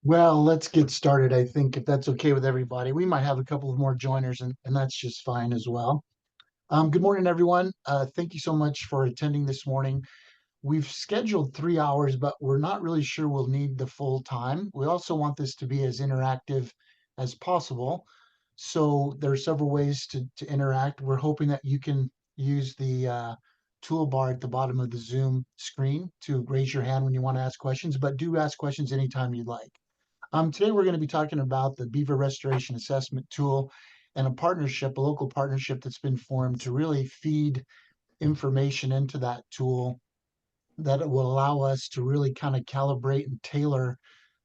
Well, let's get started. I think if that's okay with everybody, we might have a couple of more joiners, and that's just fine as well. Good morning, everyone. Thank you so much for attending this morning. We've scheduled 3 hours, but we're not really sure we'll need the full time. We also want this to be as interactive as possible. So there are several ways to interact. We're hoping that you can use the toolbar at the bottom of the Zoom screen to raise your hand when you want to ask questions, but do ask questions anytime you'd like. Today we're going to be talking about the Beaver Restoration Assessment Tool and a partnership, a local partnership that's been formed to really feed information into that tool that will allow us to really kind of calibrate and tailor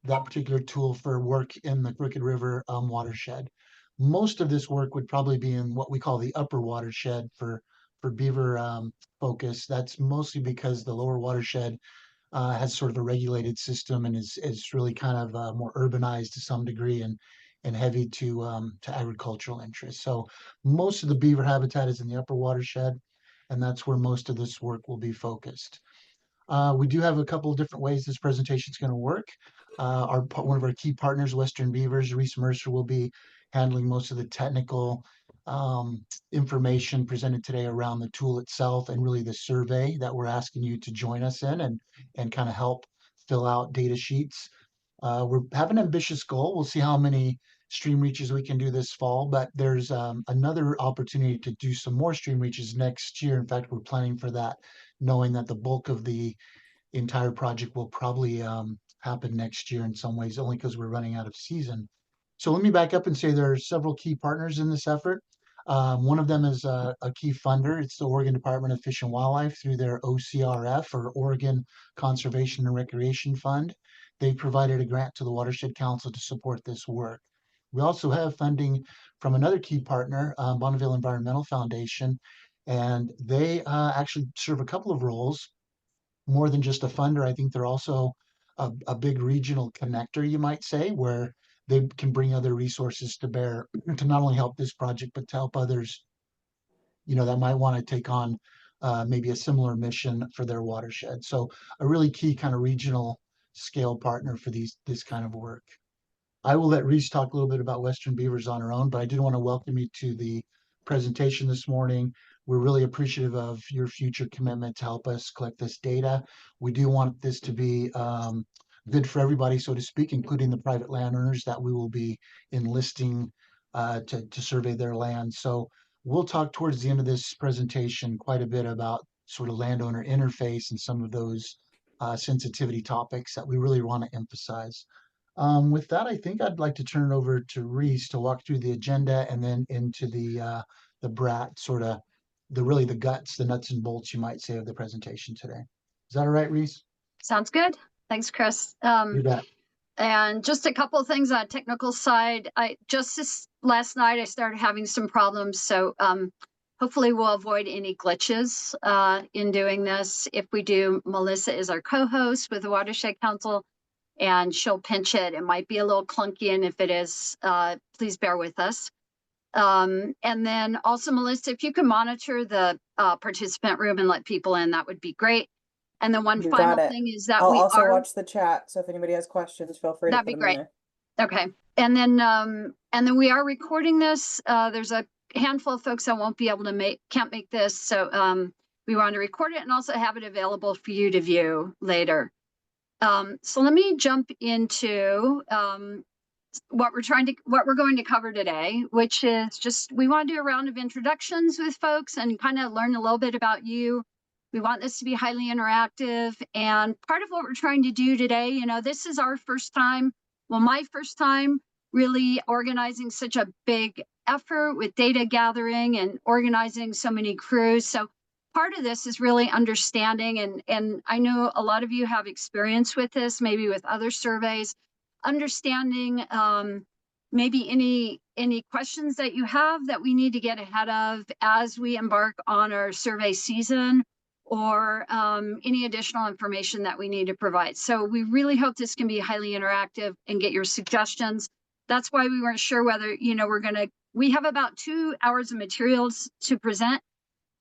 that particular tool for work in the Crooked River watershed. Most of this work would probably be in what we call the upper watershed for beaver focus. That's mostly because the lower watershed has sort of a regulated system and is really kind of more urbanized to some degree and heavy to agricultural interests. So most of the beaver habitat is in the upper watershed, and that's where most of this work will be focused. We do have a couple of different ways this presentation is going to work. One of our key partners, Western Beavers, Reese Mercer, will be handling most of the technical information presented today around the tool itself and really the survey that we're asking you to join us in and kind of help fill out data sheets. We have an ambitious goal. We'll see how many stream reaches we can do this fall, but there's another opportunity to do some more stream reaches next year. In fact, we're planning for that, knowing that the bulk of the entire project will probably happen next year in some ways, only because we're running out of season. So let me back up and say there are several key partners in this effort. One of them is a key funder. It's the Oregon Department of Fish and Wildlife through their OCRF, or Oregon Conservation and Recreation Fund. They provided a grant to the Watershed Council to support this work. We also have funding from another key partner, Bonneville Environmental Foundation, and they actually serve a couple of roles more than just a funder. I think they're also a big regional connector, you might say, where they can bring other resources to bear to not only help this project, but to help others, that might want to take on maybe a similar mission for their watershed. So a really key kind of regional scale partner for this kind of work. I will let Reese talk a little bit about Western Beavers on her own, but I did want to welcome you to the presentation this morning. We're really appreciative of your future commitment to help us collect this data. We do want this to be good for everybody, so to speak, including the private landowners that we will be enlisting to survey their land. So we'll talk towards the end of this presentation quite a bit about sort of landowner interface and some of those sensitivity topics that we really want to emphasize. With that, I think I'd like to turn it over to Reese to walk through the agenda and then into the BRAT sort of the guts, the nuts and bolts, you might say, of the presentation today. Is that all right, Reese? Sounds good. Thanks, Chris. You bet. And just a couple of things on technical side. Last night I started having some problems, so hopefully we'll avoid any glitches in doing this. If we do, Melissa is our co-host with the Watershed Council, and she'll pinch it. It might be a little clunky, and if it is, please bear with us. And then also, Melissa, if you can monitor the participant room and let people in, that would be great. And then one final thing is that I'll also watch the chat, so if anybody has questions, feel free to put them in there. Okay. And then we are recording this. There's a handful of folks that won't be able to can't make this, so we want to record it and also have it available for you to view later. So let me jump into what we're going to cover today, which is just, we want to do a round of introductions with folks and kind of learn a little bit about you. We want this to be highly interactive, and part of what we're trying to do today, this is our first time, well, my first time really organizing such a big effort with data gathering and organizing so many crews. So part of this is really understanding, and I know a lot of you have experience with this, maybe with other surveys, understanding maybe any questions that you have that we need to get ahead of as we embark on our survey season, or any additional information that we need to provide. So we really hope this can be highly interactive and get your suggestions. That's why we weren't sure whether, we have about 2 hours of materials to present,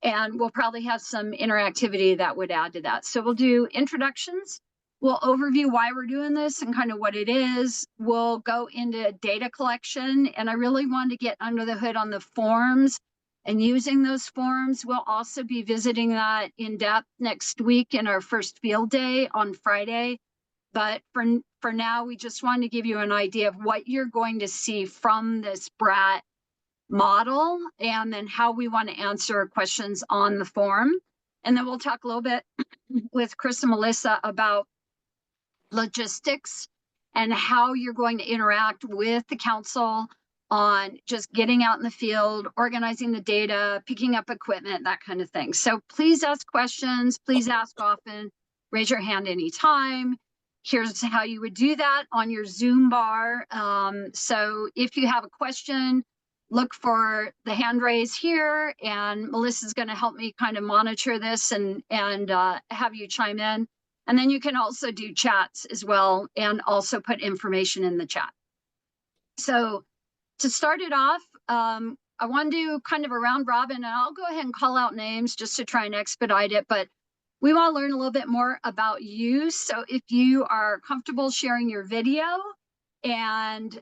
and we'll probably have some interactivity that would add to that. So we'll do introductions. We'll overview why we're doing this and kind of what it is. We'll go into data collection, and I really want to get under the hood on the forms and using those forms. We'll also be visiting that in depth next week in our first field day on Friday. But for now, we just want to give you an idea of what you're going to see from this BRAT model, and then how we want to answer questions on the form. And then we'll talk a little bit with Chris and Melissa about logistics and how you're going to interact with the council on just getting out in the field, organizing the data, picking up equipment, that kind of thing. So please ask questions, please ask often, raise your hand anytime. Here's how you would do that on your Zoom bar. So if you have a question, look for the hand raise here, and Melissa's going to help me kind of monitor this and have you chime in. And then you can also do chats as well, and also put information in the chat. So to start it off, I want to do kind of a round robin, and I'll go ahead and call out names just to try and expedite it, but we want to learn a little bit more about you. So if you are comfortable sharing your video and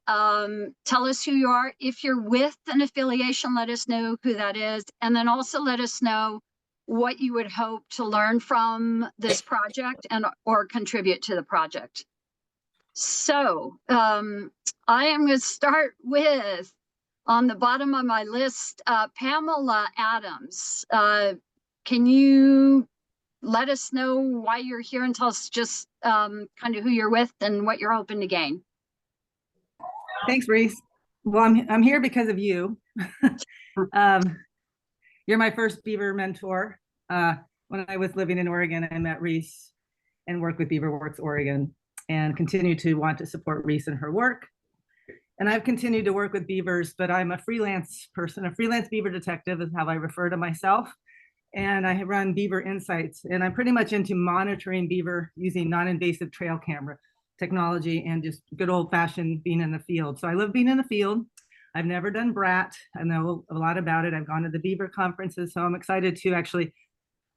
tell us who you are. If you're with an affiliation, let us know who that is. And then also let us know what you would hope to learn from this project and or contribute to the project. So I am going to start with, on the bottom of my list, Pamela Adams. Can you let us know why you're here and tell us just kind of who you're with and what you're hoping to gain? Thanks, Reese. Well, I'm here because of you. You're my first Beaver mentor. When I was living in Oregon, I met Reese and worked with BeaverWorks Oregon, and continue to want to support Reese in her work. And I've continued to work with beavers, but I'm a freelance person. A freelance beaver detective is how I refer to myself. And I run Beaver Insights, and I'm pretty much into monitoring beaver using non-invasive trail camera technology and just good old-fashioned being in the field. So I love being in the field. I've never done BRAT. I know a lot about it. I've gone to the beaver conferences, so I'm excited to actually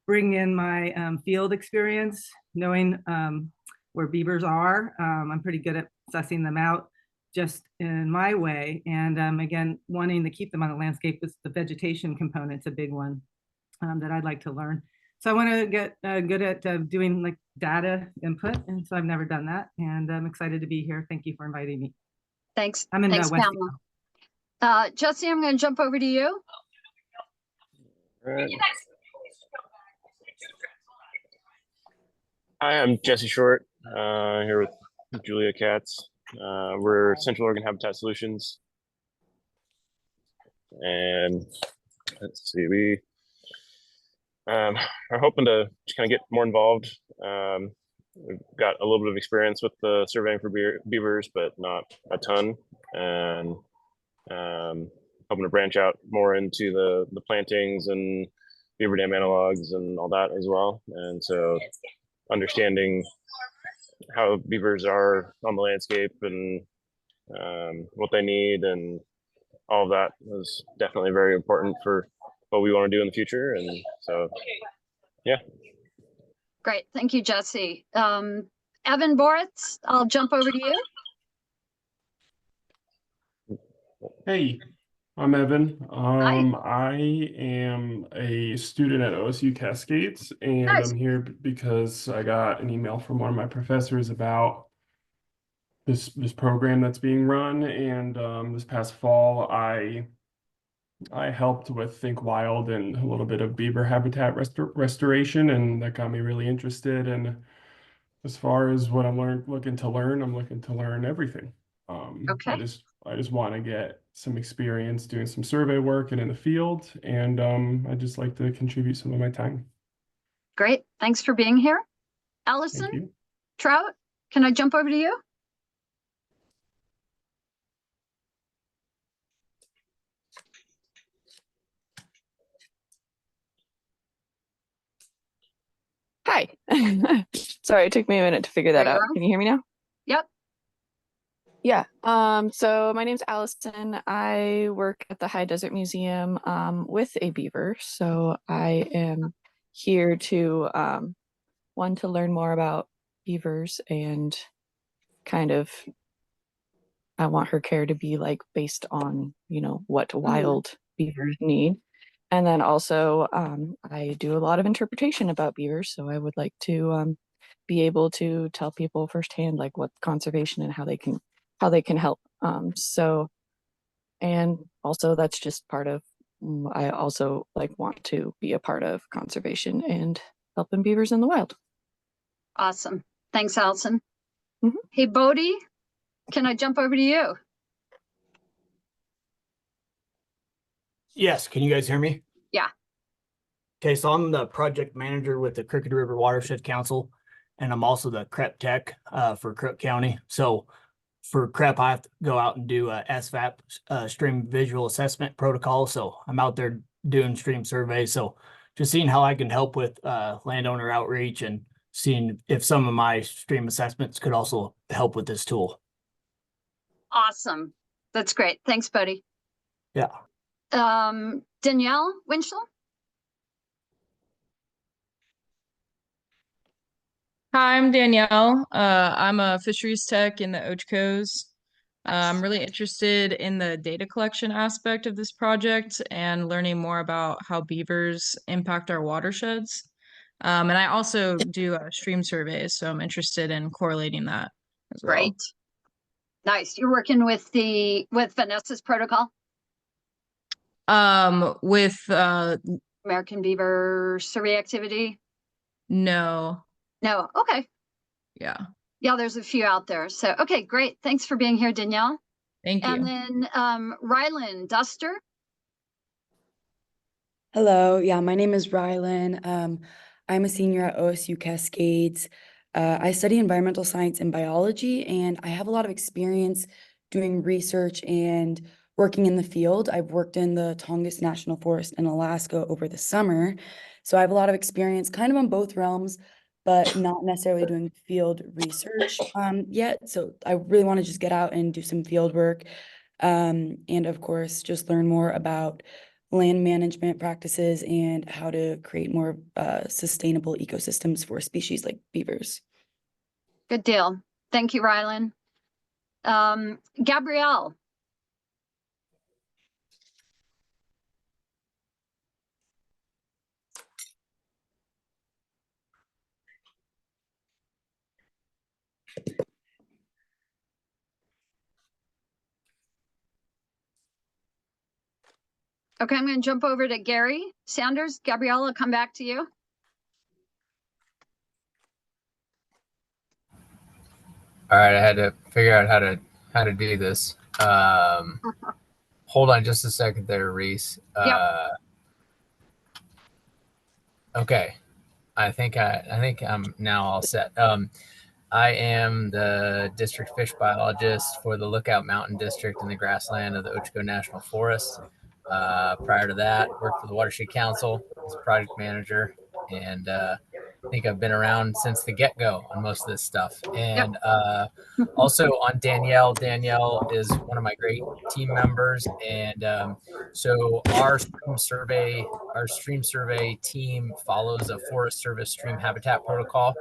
bring in my field experience, knowing where beavers are. I'm pretty good at sussing them out just in my way. And again, wanting to keep them on the landscape, is the vegetation component's a big one that I'd like to learn. So I want to get good at doing like data input, and so I've never done that, and I'm excited to be here. Thank you for inviting me. Thanks. I'm in Thanks, West. Jesse, I'm going to jump over to you. Right. Hi, I'm Jesse Short, here with Julia Katz. We're Central Oregon Habitat Solutions, and let's see, we are hoping to just kind of get more involved. We've got a little bit of experience with the surveying for beavers, but not a ton, and hoping to branch out more into the plantings and beaver dam analogs and all that as well. And so understanding how beavers are on the landscape and what they need and all of that is definitely very important for what we want to do in the future. And so, yeah. Great. Thank you, Jesse. Evan Boritz, I'll jump over to you. Hey, I'm Evan. Hi. I am a student at OSU Cascades, and Nice. I'm here because I got an email from one of my professors about this program that's being run. And this past fall, I helped with Think Wild and a little bit of beaver habitat restoration, and that got me really interested. And as far as what I'm looking to learn everything. Okay. I just want to get some experience doing some survey work and in the field, and I just like to contribute some of my time. Great. Thanks for being here. Thank Allison you. Trout, can I jump over to you? Hi. Sorry, it took me a minute to figure that There you out. are. Can you hear me now? Yep. Yeah. So my name's Allison. I work at the High Desert Museum with a beaver. So I am here to want to learn more about beavers, and kind of I want her care to be like based on, what wild beavers need. And then also, I do a lot of interpretation about beavers, so I would like to be able to tell people firsthand like what conservation and how they can help. And also that's just part of. I also like want to be a part of conservation and helping beavers in the wild. Awesome. Thanks, Allison. Mhm. Hey, Bodie, can I jump over to you? Yes, can you guys hear me? Yeah. Okay, so I'm the project manager with the Crooked River Watershed Council, and I'm also the CREP tech for Crook County. So for CREP, I have to go out and do a SVAP, stream visual assessment protocol. So I'm out there doing stream surveys. So just seeing how I can help with landowner outreach and seeing if some of my stream assessments could also help with this tool. Awesome. That's great. Thanks, buddy. Yeah. Danielle Winchell? Hi, I'm Danielle. I'm a fisheries tech in the Ochos. I'm really interested in the data collection aspect of this project and learning more about how beavers impact our watersheds. And I also do stream surveys, so I'm interested in correlating that as well. Great. Nice. You're working with Vanessa's protocol? With American Beaver Survey Activity? no. No. Okay. Yeah. Yeah, there's a few out there. So, okay, great. Thanks for being here, Danielle. Thank you. And then Rylan Duster. Hello, yeah, my name is Rylan. I'm a senior at OSU Cascades. I study environmental science and biology, and I have a lot of experience doing research and working in the field. I've worked in the Tongass National Forest in Alaska over the summer, so I have a lot of experience kind of on both realms, but not necessarily doing field research yet. So I really want to just get out and do some field work, and of course, just learn more about land management practices and how to create more sustainable ecosystems for species like beavers. Good deal. Thank you, Rylan. Gabrielle. Okay, I'm going to jump over to Gary Sanders. Gabrielle, I'll come back to you. All right, I had to figure out how to do this. Hold on just a second there, Reese. Okay, I think I'm now all set. I am the district fish biologist for the Lookout Mountain District in the grassland of the Ochco National Forest. Prior to that, worked for the Watershed Council as a project manager, and I think I've been around since the get-go on most of this stuff. And also on Danielle. Danielle is one of my great team members, and so our stream survey team follows a Forest Service stream habitat protocol.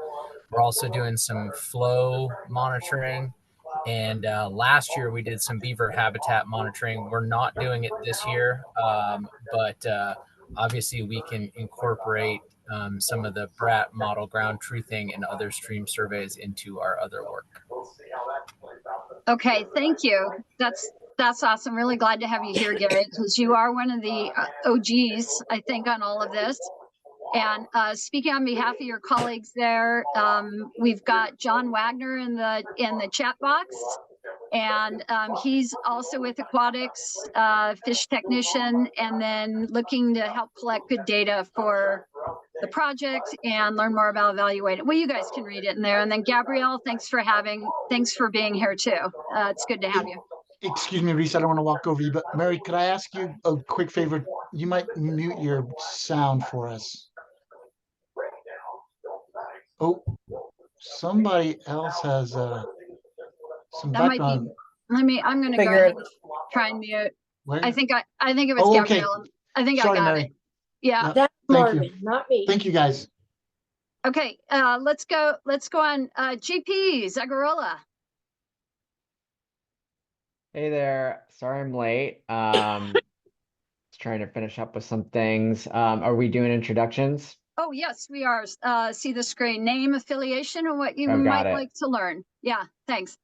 We're also doing some flow monitoring. And last year we did some beaver habitat monitoring. We're not doing it this year, but obviously we can incorporate some of the BRAT model ground truthing and other stream surveys into our other work. Okay, thank you. That's awesome. Really glad to have you here, Gary, because you are one of the OGs, I think, on all of this. And speaking on behalf of your colleagues there, we've got John Wagner in the chat box, and he's also with Aquatics, fish technician, and then looking to help collect good data for the project and learn more about evaluating. Well, you guys can read it in there. And then Gabrielle, thanks for being here too. It's good to have you. Excuse me, Reese, I don't want to walk over you, but Mary, could I ask you a quick favor? You might mute your sound for us. Oh, somebody else has some That might be. background. I'm going to go ahead and try and mute. Where? I think it was Oh, okay. Gabrielle. I think Sorry, I got Mary. it. Yeah. Yep. That's Thank you. Marvin, not me. Thank you, guys. Okay, let's go on, JP Zagarola. Hey there. Sorry I'm late. Just trying to finish up with some things. Are we doing introductions? Oh, yes, we are. See the screen, name, affiliation, and what you Oh, got might it. like to learn. Yeah, thanks.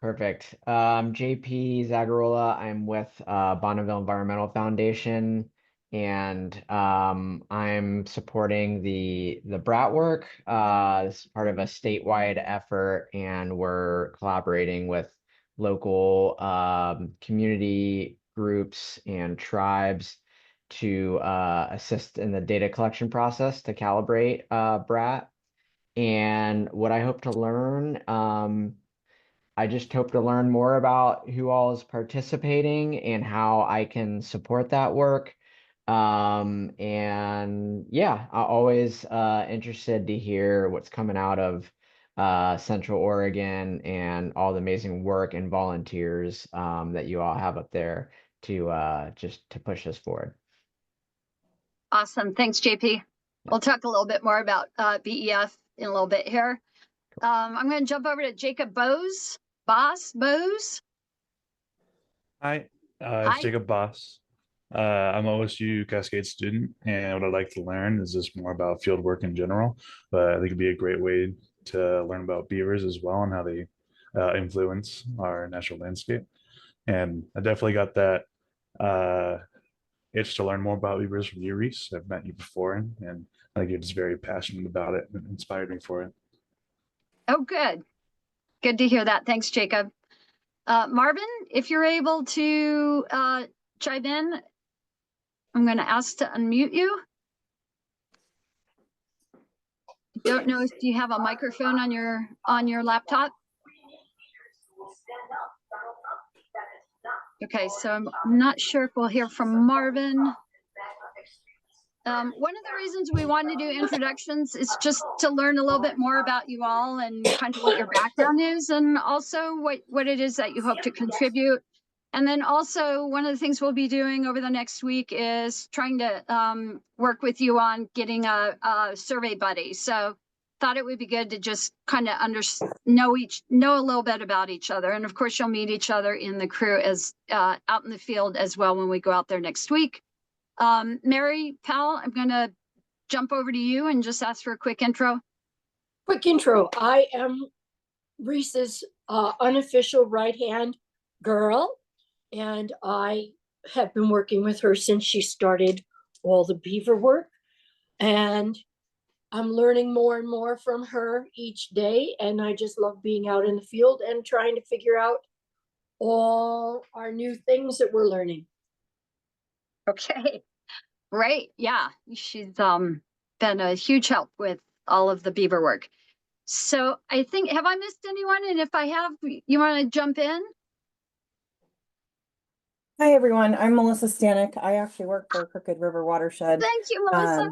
Perfect. JP Zagarola. I'm with Bonneville Environmental Foundation, and I'm supporting the BRAT work. This is part of a statewide effort, and we're collaborating with local community groups and tribes to assist in the data collection process to calibrate BRAT. And what I hope to learn, I just hope to learn more about who all is participating and how I can support that work. And yeah, I'm always interested to hear what's coming out of Central Oregon and all the amazing work and volunteers that you all have up there to just to push us forward. Awesome. Thanks, JP. We'll talk a little bit more about BEF in a little bit here. I'm going to jump over to Jacob Bose. Bose. Hi, Hi. it's Jacob Boss. I'm an OSU Cascade student, and what I'd like to learn is just more about field work in general. But I think it'd be a great way to learn about beavers as well and how they influence our natural landscape. And I definitely got that itch to learn more about beavers from you, Reese. I've met you before, and I think you're just very passionate about it and inspired me for it. Oh, good. Good to hear that. Thanks, Jacob. Marvin, if you're able to chime in, I'm going to ask to unmute you. Don't know if you have a microphone on your laptop. Okay, so I'm not sure if we'll hear from Marvin. One of the reasons we want to do introductions is just to learn a little bit more about you all and kind of what your background is, and also what it is that you hope to contribute. And then also one of the things we'll be doing over the next week is trying to work with you on getting a survey buddy. So thought it would be good to just kind of know a little bit about each other. And of course, you'll meet each other in the crew as out in the field as well when we go out there next week. Mary Powell, I'm going to jump over to you and just ask for a quick intro. Quick intro. I am Reese's unofficial right-hand girl, and I have been working with her since she started all the beaver work. And I'm learning more and more from her each day, and I just love being out in the field and trying to figure out all our new things that we're learning. Okay, great. Yeah, she's been a huge help with all of the beaver work. So I think, have I missed anyone? And if I have, you want to jump in? Hi, everyone. I'm Melissa Stanek. I actually work for Crooked River Watershed. Thank you, Melissa.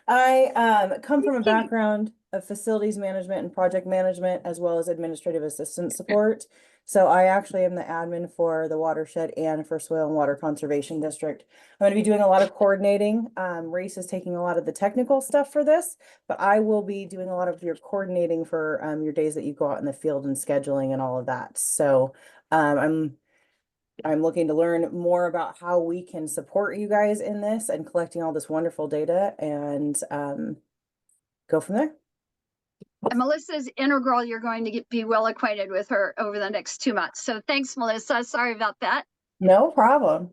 I come from a background of facilities management and project management, as well as administrative assistant support. So I actually am the admin for the Watershed and for Soil and Water Conservation District. I'm going to be doing a lot of coordinating. Reese is taking a lot of the technical stuff for this, but I will be doing a lot of your coordinating for your days that you go out in the field and scheduling and all of that. So I'm looking to learn more about how we can support you guys in this and collecting all this wonderful data, and go from there. And Melissa's integral. You're going to be well acquainted with her over the next 2 months. So thanks, Melissa. Sorry about that. No problem.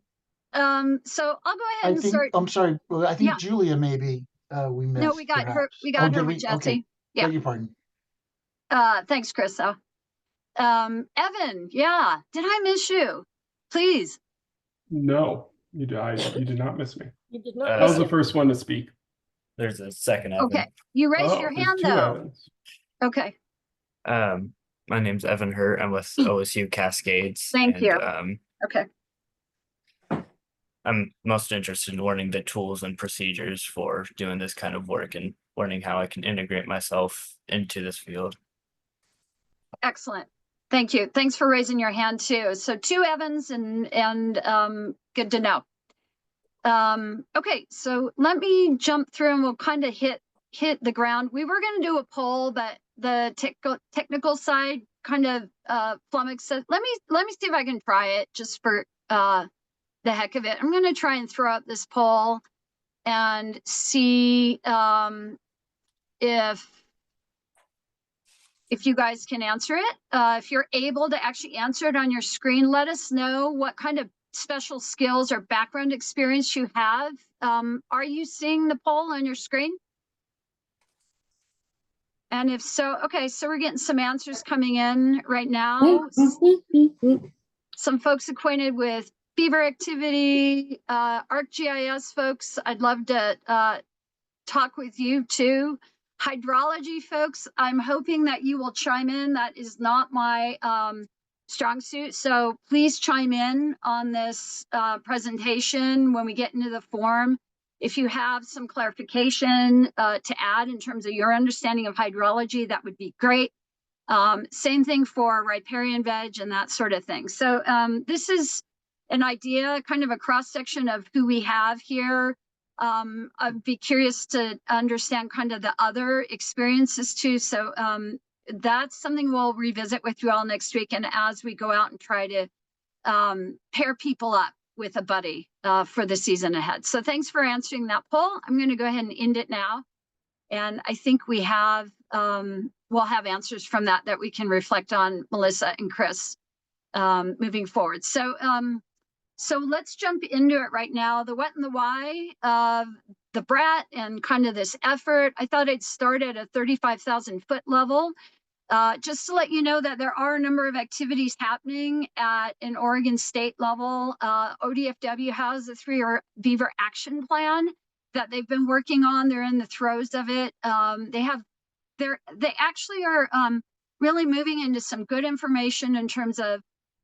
So I'll go ahead and start. I'm sorry. Well, I think Yeah. Julia maybe we missed. No, we got her. Perhaps. We got her did with Jesse. Okay. Yeah. Beg your pardon. Thanks, Chris. Evan, yeah. Did I miss you? Please. No, you did not miss me. You did not. I was the first one to speak. There's a second Evan. Okay. You raised your there's hand two though. Evans. Okay. My name's Evan Hurt. I'm with OSU Cascades. Thank you. Okay. I'm most interested in learning the tools and procedures for doing this kind of work and learning how I can integrate myself into this field. Excellent. Thank you. Thanks for raising your hand too. So 2 Evans and good to know. Okay, so let me jump through and we'll kind of hit hit the ground. We were going to do a poll, but the technical side kind of flummoxed. So let me see if I can try it just for the heck of it. I'm going to try and throw out this poll and see if you guys can answer it. If you're able to actually answer it on your screen, let us know what kind of special skills or background experience you have. Are you seeing the poll on your screen? And if so, okay, so we're getting some answers coming in right now. Some folks acquainted with beaver activity, ArcGIS folks, I'd love to talk with you too. Hydrology folks, I'm hoping that you will chime in. That is not my strong suit. So please chime in on this presentation when we get into the form. If you have some clarification to add in terms of your understanding of hydrology, that would be great. Same thing for riparian veg and that sort of thing. So this is an idea, kind of a cross section of who we have here. I'd be curious to understand kind of the other experiences too. So that's something we'll revisit with you all next week. And as we go out and try to pair people up with a buddy for the season ahead. So thanks for answering that poll. I'm going to go ahead and end it now. And I think we have, we'll have answers from that we can reflect on, Melissa and Chris, moving forward. So let's jump into it right now. The what and the why of the BRAT and kind of this effort. I thought I'd start at a 35,000 foot level. Just to let you know that there are a number of activities happening at an Oregon state level. ODFW has a 3-year beaver action plan that they've been working on. They're in the throes of it. They actually are really moving into some good information in terms of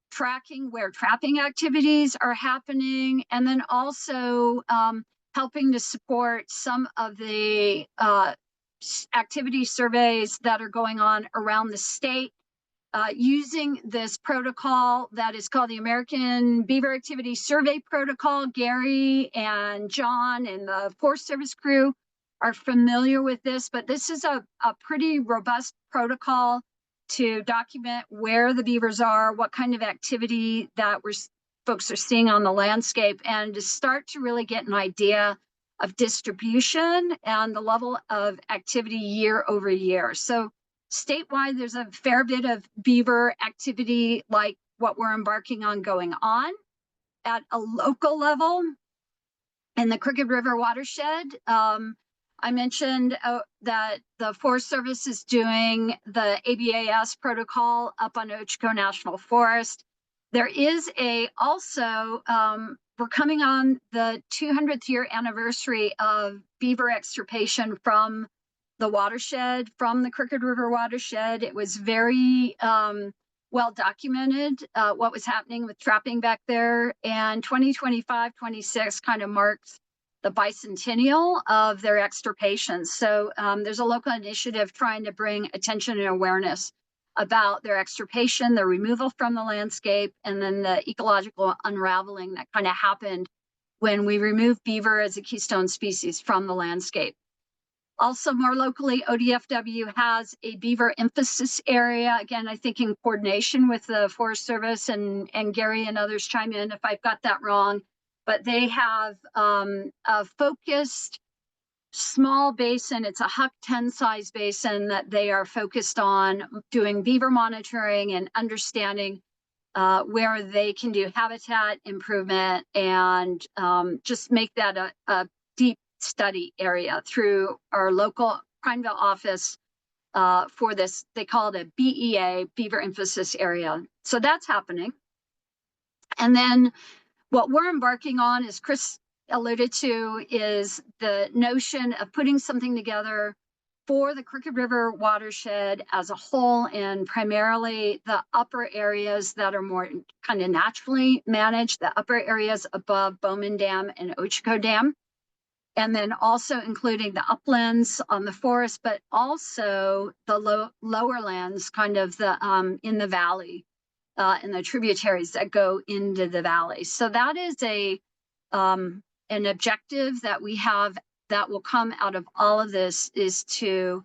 tracking where trapping activities are happening, and then also helping to support some of the activity surveys that are going on around the state using this protocol that is called the American Beaver Activity Survey Protocol. Gary and John and the Forest Service crew are familiar with this, but this is a pretty robust protocol to document where the beavers are, what kind of activity that folks are seeing on the landscape, and to start to really get an idea of distribution and the level of activity year over year. So statewide, there's a fair bit of beaver activity like what we're embarking on going on. At a local level, in the Crooked River Watershed, I mentioned that the Forest Service is doing the ABAS protocol up on Ochco National Forest. There is also, we're coming on the 200th year anniversary of beaver extirpation from the watershed, from the Crooked River Watershed. It was very well documented what was happening with trapping back there. And 2025-26 kind of marks the bicentennial of their extirpation. So there's a local initiative trying to bring attention and awareness about their extirpation, their removal from the landscape, and then the ecological unraveling that kind of happened when we removed beaver as a keystone species from the landscape. Also, more locally, ODFW has a beaver emphasis area. Again, I think in coordination with the Forest Service, and Gary and others chime in if I've got that wrong, but they have a focused small basin. It's a Huck 10 size basin that they are focused on doing beaver monitoring and understanding where they can do habitat improvement and just make that a deep study area through our local Prineville office for this. They call it a BEA, Beaver Emphasis Area. So that's happening. And then what we're embarking on, as Chris alluded to, is the notion of putting something together for the Crooked River watershed as a whole, and primarily the upper areas that are more kind of naturally managed, the upper areas above Bowman Dam and Ochco Dam, and then also including the uplands on the forest, but also the lower lands, kind of the in the valley, and the tributaries that go into the valley. So that is an objective that we have that will come out of all of this is to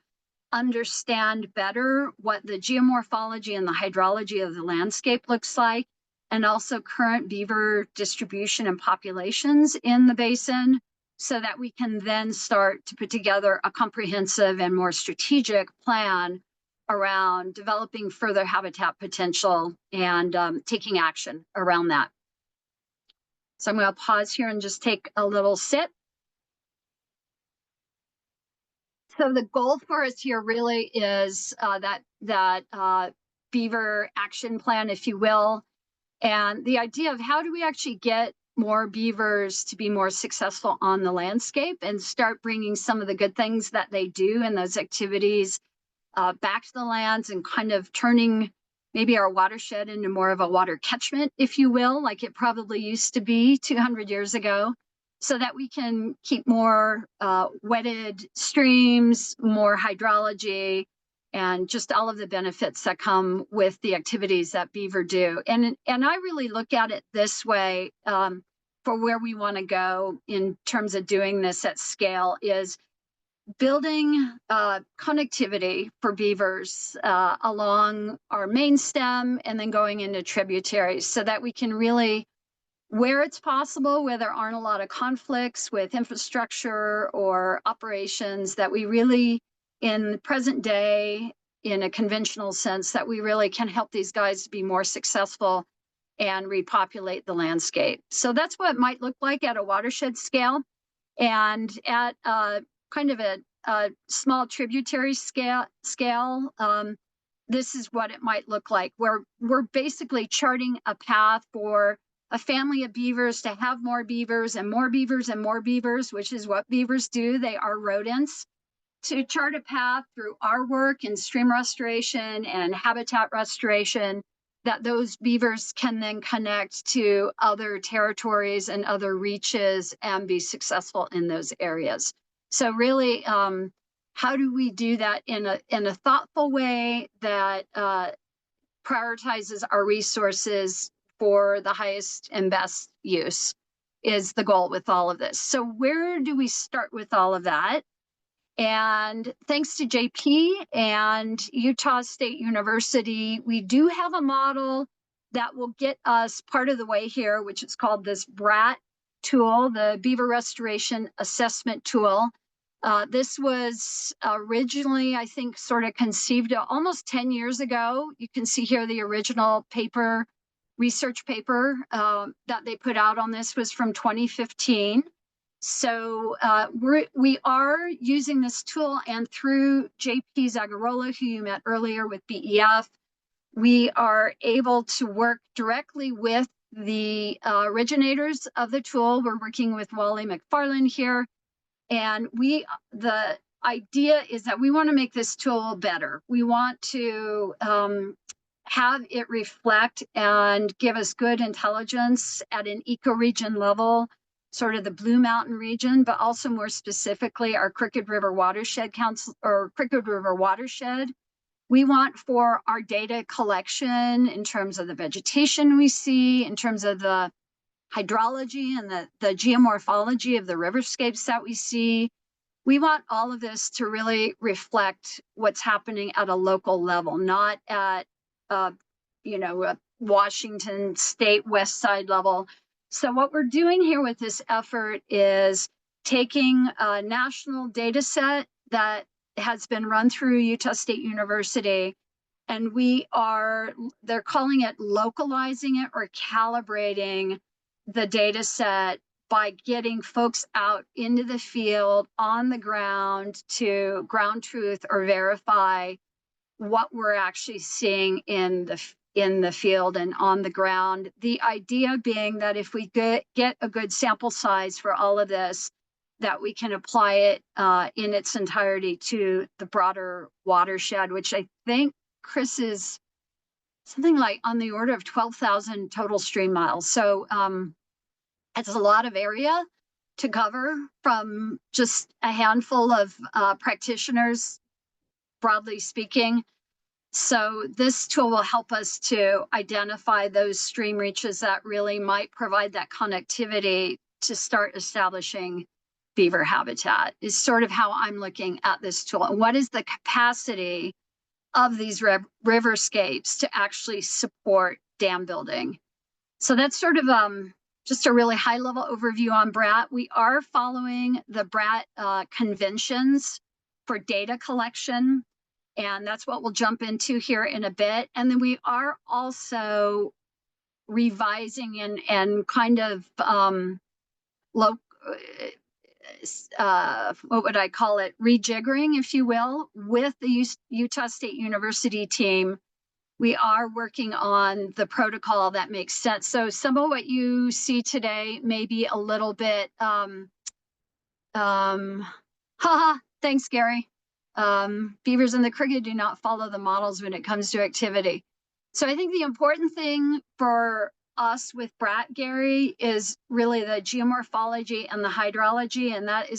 understand better what the geomorphology and the hydrology of the landscape looks like, and also current beaver distribution and populations in the basin, so that we can then start to put together a comprehensive and more strategic plan around developing further habitat potential and taking action around that. So I'm going to pause here and just take a little sip. So the goal for us here really is that beaver action plan, if you will, and the idea of how do we actually get more beavers to be more successful on the landscape and start bringing some of the good things that they do in those activities back to the lands, and kind of turning maybe our watershed into more of a water catchment, if you will, like it probably used to be 200 years ago, so that we can keep more wetted streams, more hydrology, and just all of the benefits that come with the activities that beaver do. And I really look at it this way for where we want to go in terms of doing this at scale is building connectivity for beavers along our main stem and then going into tributaries, so that we can really, where it's possible, where there aren't a lot of conflicts with infrastructure or operations, that we really, in the present day, in a conventional sense, that we really can help these guys to be more successful and repopulate the landscape. So that's what it might look like at a watershed scale. And at kind of a small tributary scale, this is what it might look like, where we're basically charting a path for a family of beavers to have more beavers and more beavers and more beavers, which is what beavers do. They are rodents. To chart a path through our work in stream restoration and habitat restoration, that those beavers can then connect to other territories and other reaches and be successful in those areas. So really, how do we do that in a thoughtful way that prioritizes our resources for the highest and best use is the goal with all of this. So where do we start with all of that? And thanks to JP and Utah State University, we do have a model that will get us part of the way here, which is called this BRAT tool, the Beaver Restoration Assessment Tool. This was originally, I think, sort of conceived almost 10 years ago. You can see here the original paper, research paper that they put out on this was from 2015. So we are using this tool, and through JP Zagarola, who you met earlier with BEF, we are able to work directly with the originators of the tool. We're working with Wally McFarland here, and the idea is that we want to make this tool better. We want to have it reflect and give us good intelligence at an ecoregion level, sort of the Blue Mountain region, but also more specifically our Crooked River Watershed Council or Crooked River Watershed. We want for our data collection in terms of the vegetation we see, in terms of the hydrology and the geomorphology of the riverscapes that we see. We want all of this to really reflect what's happening at a local level, not at a Washington State West Side level. So what we're doing here with this effort is taking a national data set that has been run through Utah State University, and they're calling it localizing it or calibrating the data set by getting folks out into the field on the ground to ground truth or verify what we're actually seeing in the field and on the ground. The idea being that if we get a good sample size for all of this, that we can apply it in its entirety to the broader watershed, which I think, Chris, is something like on the order of 12,000 total stream miles. So it's a lot of area to cover from just a handful of practitioners, broadly speaking. So this tool will help us to identify those stream reaches that really might provide that connectivity to start establishing beaver habitat is sort of how I'm looking at this tool. And what is the capacity of these riverscapes to actually support dam building? So that's sort of just a really high level overview on BRAT. We are following the BRAT conventions for data collection, and that's what we'll jump into here in a bit. And then we are also revising and kind of what would I call it, rejiggering, if you will, with the Utah State University team. We are working on the protocol that makes sense. So some of what you see today may be a little bit, haha, thanks, Gary. Beavers and the cricket do not follow the models when it comes to activity. So I think the important thing for us with BRAT, Gary, is really the geomorphology and the hydrology, and that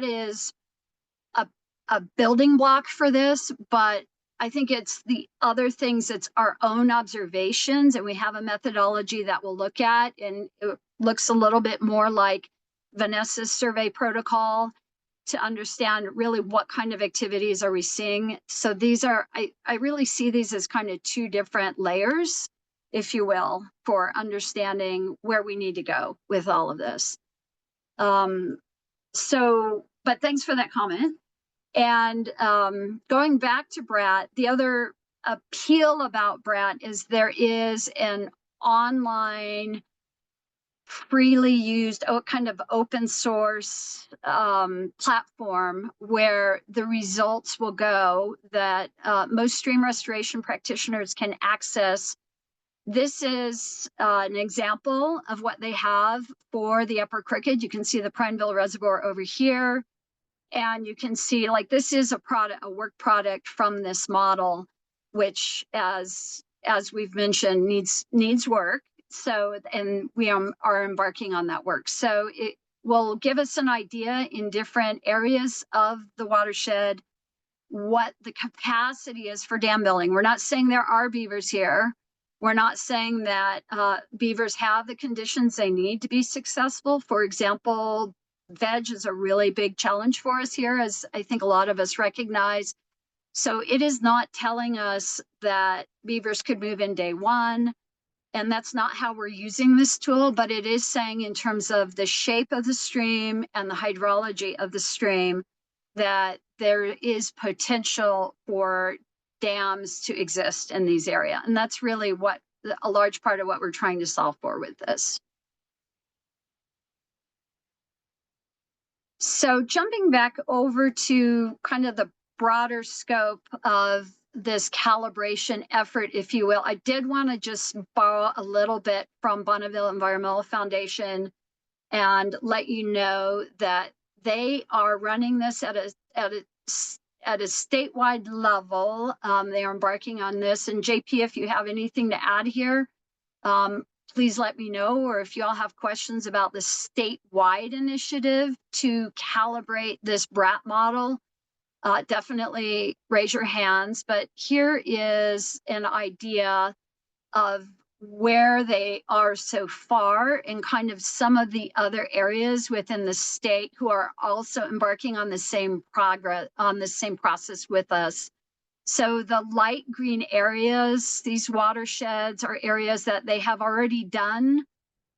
is a building block for this, but I think it's the other things, it's our own observations, and we have a methodology that we'll look at, and it looks a little bit more like Vanessa's survey protocol to understand really what kind of activities are we seeing. So these are, I really see these as kind of two different layers, if you will, for understanding where we need to go with all of this. But thanks for that comment. And going back to BRAT, the other appeal about BRAT is there is an online, freely used, kind of open source platform where the results will go that most stream restoration practitioners can access. This is an example of what they have for the Upper Crooked. You can see the Prineville Reservoir over here. And you can see, like, this is a work product from this model, which, as we've mentioned, needs work. So, and we are embarking on that work. So it will give us an idea in different areas of the watershed what the capacity is for dam building. We're not saying there are beavers here. We're not saying that beavers have the conditions they need to be successful. For example, veg is a really big challenge for us here, as I think a lot of us recognize. So it is not telling us that beavers could move in day one, and that's not how we're using this tool, but it is saying in terms of the shape of the stream and the hydrology of the stream that there is potential for dams to exist in these areas. And that's really what a large part of what we're trying to solve for with this. So jumping back over to kind of the broader scope of this calibration effort, if you will, I did want to just borrow a little bit from Bonneville Environmental Foundation and let you know that they are running this at a statewide level. They are embarking on this. And JP, if you have anything to add here, please let me know, or if you all have questions about the statewide initiative to calibrate this BRAT model, definitely raise your hands. But here is an idea of where they are so far and kind of some of the other areas within the state who are also embarking on the same process with us. So the light green areas, these watersheds, are areas that they have already done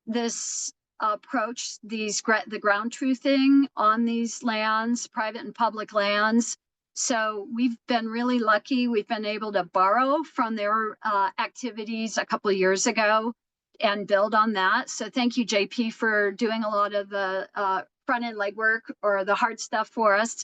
this approach, the ground truthing on these lands, private and public lands. So we've been really lucky. We've been able to borrow from their activities a couple of years ago and build on that. So thank you, JP, for doing a lot of the front end legwork or the hard stuff for us.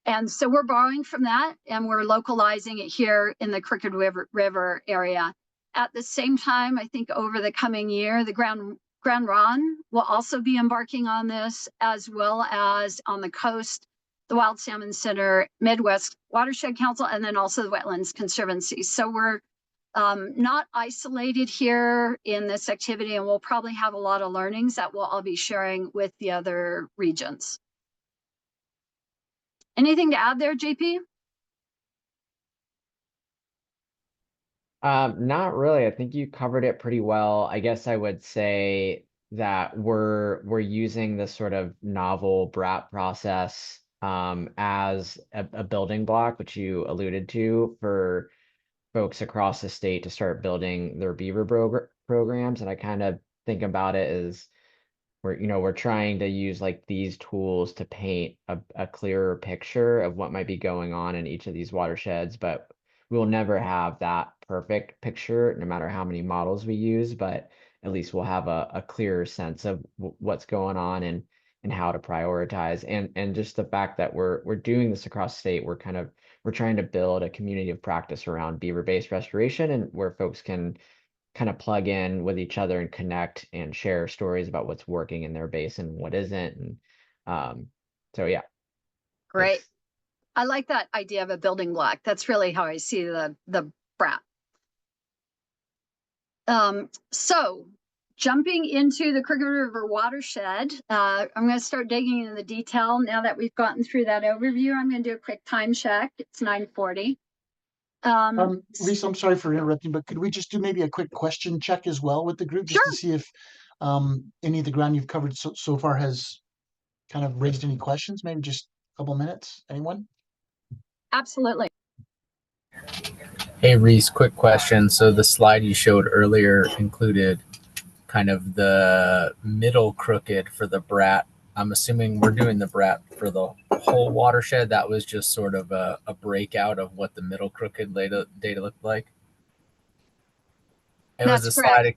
And so we're borrowing from that and we're localizing it here in the Crooked River area. At the same time, I think over the coming year, the Grand Ronde will also be embarking on this, as well as on the coast, the Wild Salmon Center, Midwest Watershed Council, and then also the Wetlands Conservancy. So we're not isolated here in this activity, and we'll probably have a lot of learnings that we'll all be sharing with the other regions. Anything to add there, JP? Not really. I think you covered it pretty well. I guess I would say that we're using this sort of novel BRAT process as a building block, which you alluded to, for folks across the state to start building their beaver programs. And I kind of think about it as we're trying to use like these tools to paint a clearer picture of what might be going on in each of these watersheds, but we'll never have that perfect picture no matter how many models we use, but at least we'll have a clearer sense of what's going on and how to prioritize. And just the fact that we're doing this across state, we're trying to build a community of practice around beaver-based restoration, and where folks can kind of plug in with each other and connect and share stories about what's working in their basin and what isn't. And so yeah. Great. I like that idea of a building block. That's really how I see the BRAT. So jumping into the Crooked River watershed, I'm going to start digging into the detail now that we've gotten through that overview. I'm going to do a quick time check. It's 9:40. Lisa, I'm sorry for interrupting, but could we just do maybe a quick question check as well with the group, just to see if any of the ground you've covered so far has kind of raised any questions? Maybe just a couple minutes. Anyone? Absolutely. Hey Reese, quick question. So the slide you showed earlier included kind of the middle crooked for the BRAT. I'm assuming we're doing the BRAT for the whole watershed. That was just sort of a breakout of what the middle crooked data looked like. It was a slide.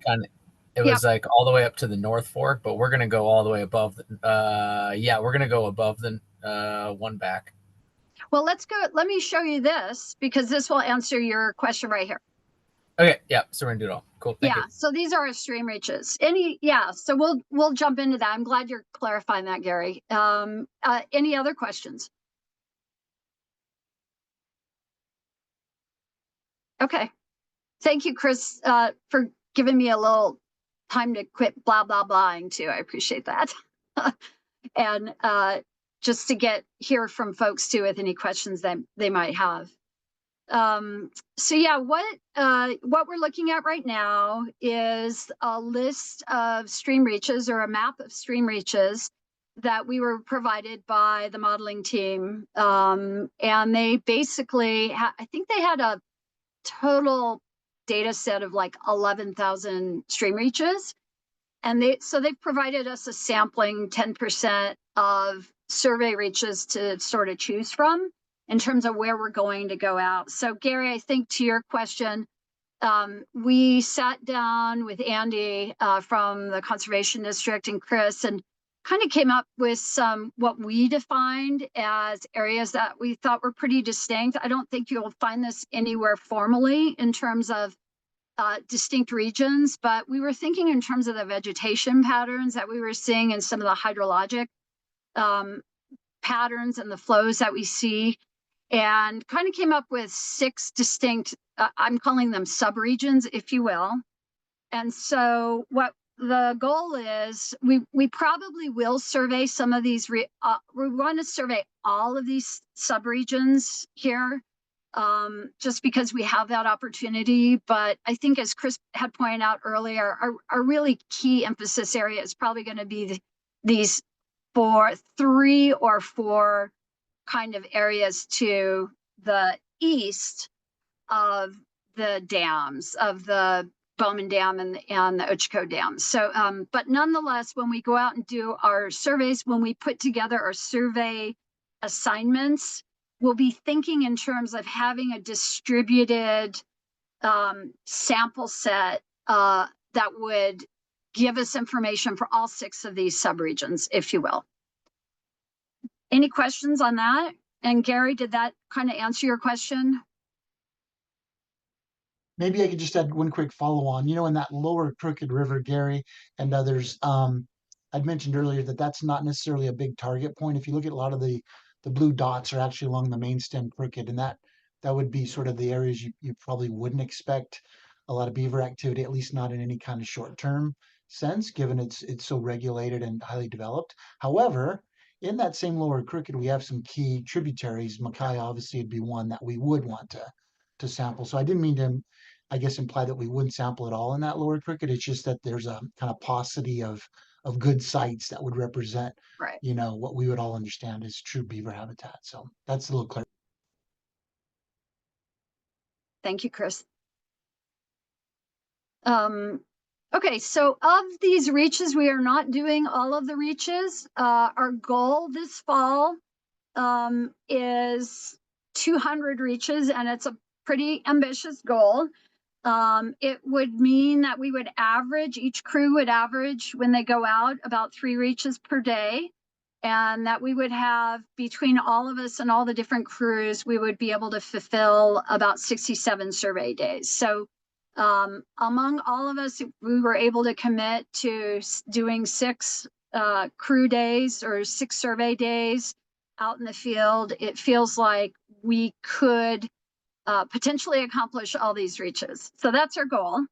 It was like all the way up to the North Fork, but we're gonna go all the way above. We're gonna go above the one back. Well, let's go. Let me show you this, because this will answer your question right here. Okay, yeah, so we're gonna do it all. Cool. Thank you. So these are our stream reaches. So we'll jump into that. I'm glad you're clarifying that, Gary. Any other questions? Okay. Thank you, Chris, for giving me a little time to quit blah, blah, blahing too. I appreciate that. And just to hear from folks too with any questions that they might have. What we're looking at right now is a list of stream reaches, or a map of stream reaches, that we were provided by the modeling team. And they basically, I think they had a total data set of like 11,000 stream reaches. And they've provided us a sampling 10% of survey reaches to sort of choose from in terms of where we're going to go out. So Gary, I think to your question, we sat down with Andy from the Conservation District and Chris, and kind of came up with what we defined as areas that we thought were pretty distinct. I don't think you'll find this anywhere formally in terms of distinct regions, but we were thinking in terms of the vegetation patterns that we were seeing and some of the hydrologic patterns and the flows that we see, and kind of came up with 6 distinct, I'm calling them subregions, if you will. And so what the goal is, we probably will survey some of these, we want to survey all of these subregions here, just because we have that opportunity. But I think, as Chris had pointed out earlier, our really key emphasis area is probably going to be these 3 or 4 kind of areas to the east of the dams, of the Bowman Dam and the Ochco Dam. So, but nonetheless, when we go out and do our surveys, when we put together our survey assignments, we'll be thinking in terms of having a distributed sample set that would give us information for all 6 of these subregions, if you will. Any questions on that? And Gary, did that kind of answer your question? Maybe I could just add one quick follow on. In that lower Crooked River, Gary and others, I'd mentioned earlier that that's not necessarily a big target point. If you look at a lot of the blue dots are actually along the main stem crooked, and that would be sort of the areas you probably wouldn't expect a lot of beaver activity, at least not in any kind of short term sense, given it's so regulated and highly developed. However, in that same lower crooked, we have some key tributaries. Mackay obviously would be one that we would want to sample. So I didn't mean to I guess, imply that we wouldn't sample at all in that lower cricket. It's just that there's a kind of paucity of good sites that would represent, Right. what we would all understand as true beaver habitat. So that's a little clear. Thank you, Chris. Okay, so of these reaches, we are not doing all of the reaches. Our goal this fall is 200 reaches, and it's a pretty ambitious goal. It would mean that we would average, each crew would average when they go out about 3 reaches per day. And that we would have, between all of us and all the different crews, we would be able to fulfill about 67 survey days. So among all of us, we were able to commit to doing 6 crew days or 6 survey days out in the field. It feels like we could potentially accomplish all these reaches. So that's our goal.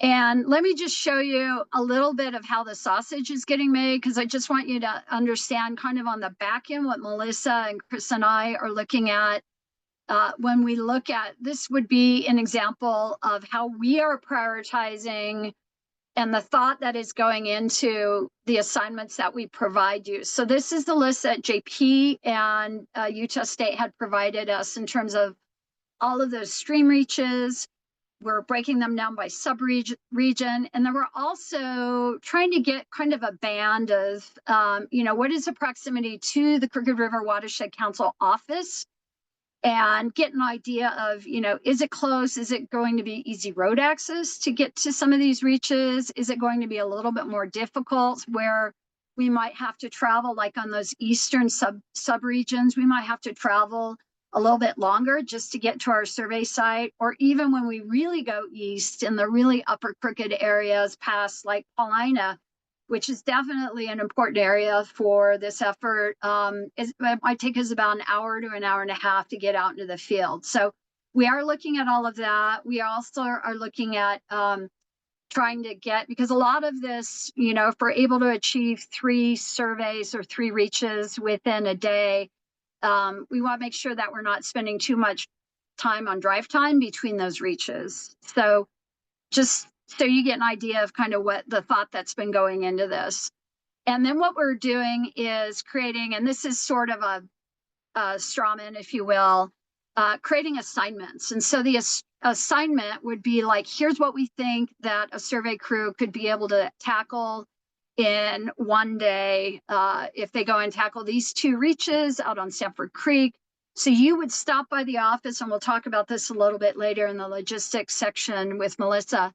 And let me just show you a little bit of how the sausage is getting made, because I just want you to understand kind of on the back end what Melissa and Chris and I are looking at. When we look at this, would be an example of how we are prioritizing and the thought that is going into the assignments that we provide you. So this is the list that JP and Utah State had provided us in terms of all of those stream reaches. We're breaking them down by sub-region, and then we're also trying to get kind of a band of, what is the proximity to the Crooked River Watershed Council office, and get an idea of, is it close? Is it going to be easy road access to get to some of these reaches? Is it going to be a little bit more difficult where we might have to travel, like on those eastern sub-regions, we might have to travel a little bit longer just to get to our survey site, or even when we really go east in the really upper Crooked areas past like Paulina, which is definitely an important area for this effort. It might take us about an hour to an hour and a half to get out into the field. So we are looking at all of that. We also are looking at trying to get, because a lot of this, if we're able to achieve 3 surveys or 3 reaches within a day, we want to make sure that we're not spending too much time on drive time between those reaches. So just so you get an idea of kind of what the thought that's been going into this. And then what we're doing is creating, and this is sort of a straw man, if you will, creating assignments. And so the assignment would be like, here's what we think that a survey crew could be able to tackle in one day if they go and tackle these 2 reaches out on Sanford Creek. So you would stop by the office, and we'll talk about this a little bit later in the logistics section with Melissa.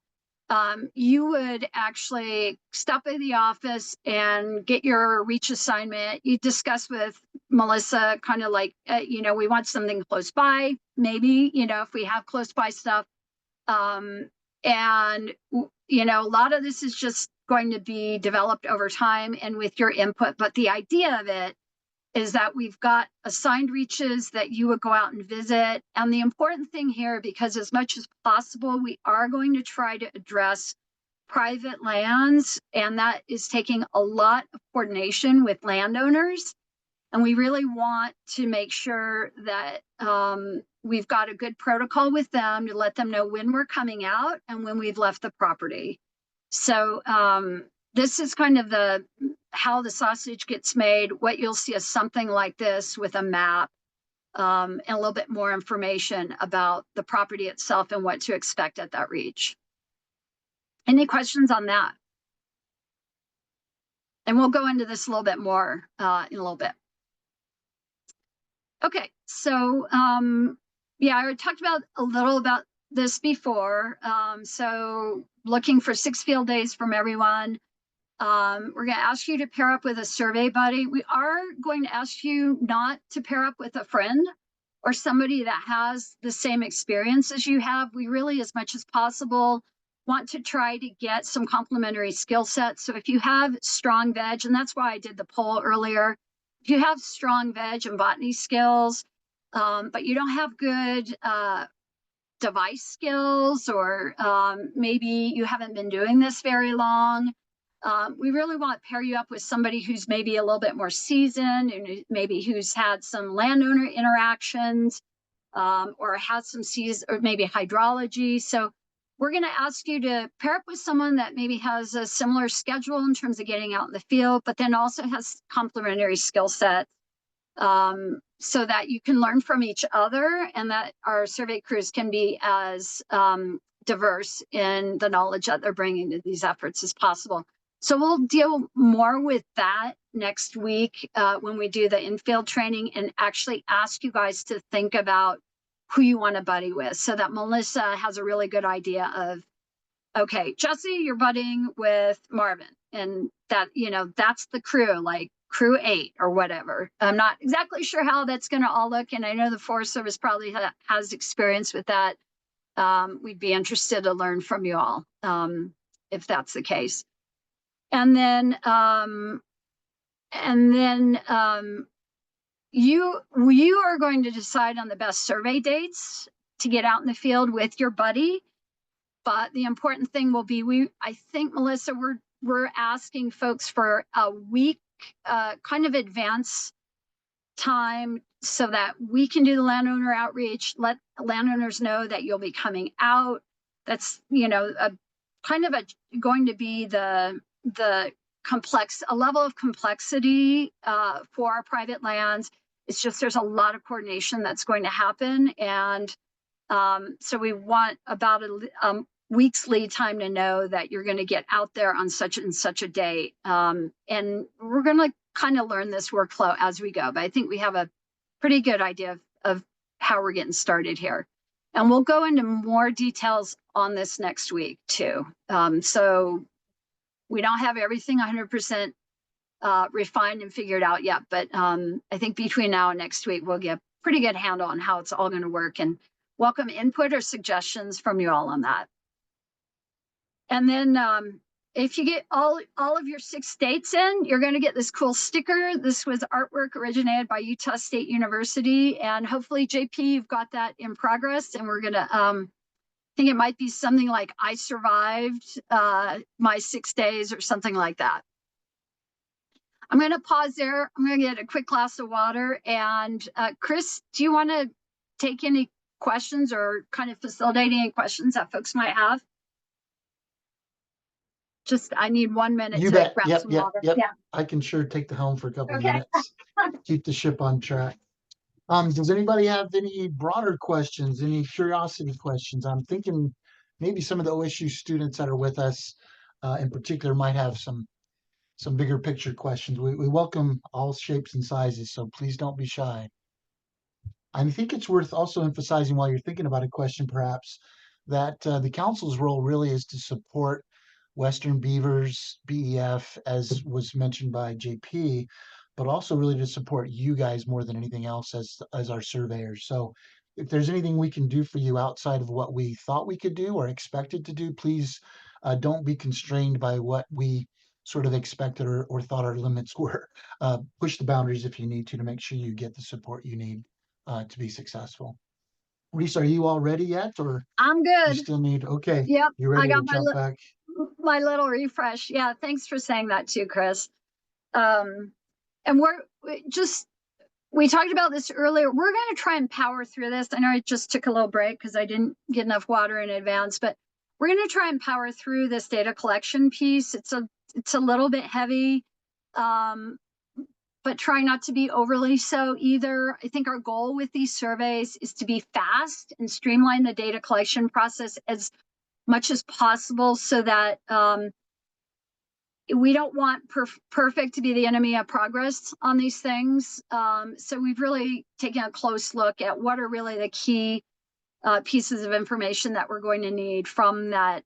You would actually stop by the office and get your reach assignment. You discuss with Melissa kind of like, we want something close by, maybe, if we have close by stuff. And, a lot of this is just going to be developed over time and with your input. But the idea of it is that we've got assigned reaches that you would go out and visit. And the important thing here, because as much as possible, we are going to try to address private lands, and that is taking a lot of coordination with landowners. And we really want to make sure that we've got a good protocol with them to let them know when we're coming out and when we've left the property. So this is kind of how the sausage gets made. What you'll see is something like this with a map and a little bit more information about the property itself and what to expect at that reach. Any questions on that? And we'll go into this a little bit more in a little bit. Okay, so yeah, I talked about a little about this before. So looking for 6 field days from everyone. We're going to ask you to pair up with a survey buddy. We are going to ask you not to pair up with a friend or somebody that has the same experience as you have. We really, as much as possible, want to try to get some complementary skill sets. So if you have strong veg, and that's why I did the poll earlier, if you have strong veg and botany skills, but you don't have good device skills, or maybe you haven't been doing this very long, we really want to pair you up with somebody who's maybe a little bit more seasoned and maybe who's had some landowner interactions. or has some C's or maybe hydrology. So we're going to ask you to pair up with someone that maybe has a similar schedule in terms of getting out in the field, but then also has complementary skill sets, so that you can learn from each other and that our survey crews can be as diverse in the knowledge that they're bringing to these efforts as possible. So we'll deal more with that next week when we do the in-field training, and actually ask you guys to think about who you want to buddy with, so that Melissa has a really good idea of, okay, Jesse, you're buddying with Marvin, and that, you know, that's the crew, like crew 8 or whatever. I'm not exactly sure how that's going to all look, and I know the Forest Service probably has experience with that. We'd be interested to learn from you all if that's the case. And then you are going to decide on the best survey dates to get out in the field with your buddy. But the important thing will be, I think, Melissa, we're asking folks for a week kind of advance time so that we can do the landowner outreach, let landowners know that you'll be coming out. That's, you know, going to be the a level of complexity for our private lands. It's just, there's a lot of coordination that's going to happen. And so we want about a week's lead time to know that you're going to get out there on such and such a date. And we're going to kind of learn this workflow as we go. But I think we have a pretty good idea of how we're getting started here. And we'll go into more details on this next week too. So we don't have everything 100% refined and figured out yet, but I think between now and next week, we'll get a pretty good handle on how it's all going to work, and welcome input or suggestions from you all on that. And then if you get all of your 6 states in, you're going to get this cool sticker. This was artwork originated by Utah State University, and hopefully, JP, you've got that in progress, and we're going to I think it might be something like, I survived my 6 days or something like that. I'm going to pause there. I'm going to get a quick glass of water. And Chris, do you want to take any questions or kind of facilitate any questions that folks might have? Just, I need 1 minute You to bet. grab Yep, some yep, water. yep. Yeah. I can sure take the helm for a couple of Okay. minutes. Keep the ship on track. Does anybody have any broader questions, any curiosity questions? I'm thinking maybe some of the OSU students that are with us in particular might have some bigger picture questions. We welcome all shapes and sizes, so please don't be shy. I think it's worth also emphasizing, while you're thinking about a question, perhaps, that the council's role really is to support Western Beavers, BEF, as was mentioned by JP, but also really to support you guys more than anything else as our surveyors. So if there's anything we can do for you outside of what we thought we could do or expected to do, please don't be constrained by what we sort of expected or thought our limits were. Push the boundaries if you need to make sure you get the support you need to be successful. Reese, are you all ready yet, or I'm you good. still need? Okay. Yep. You ready to jump back? My little refresh. Yeah. Thanks for saying that too, Chris. And we talked about this earlier. We're going to try and power through this. I know I just took a little break because I didn't get enough water in advance, but we're going to try and power through this data collection piece. It's a little bit heavy, but try not to be overly so either. I think our goal with these surveys is to be fast and streamline the data collection process as much as possible, so that we don't want perfect to be the enemy of progress on these things. So we've really taken a close look at what are really the key pieces of information that we're going to need from that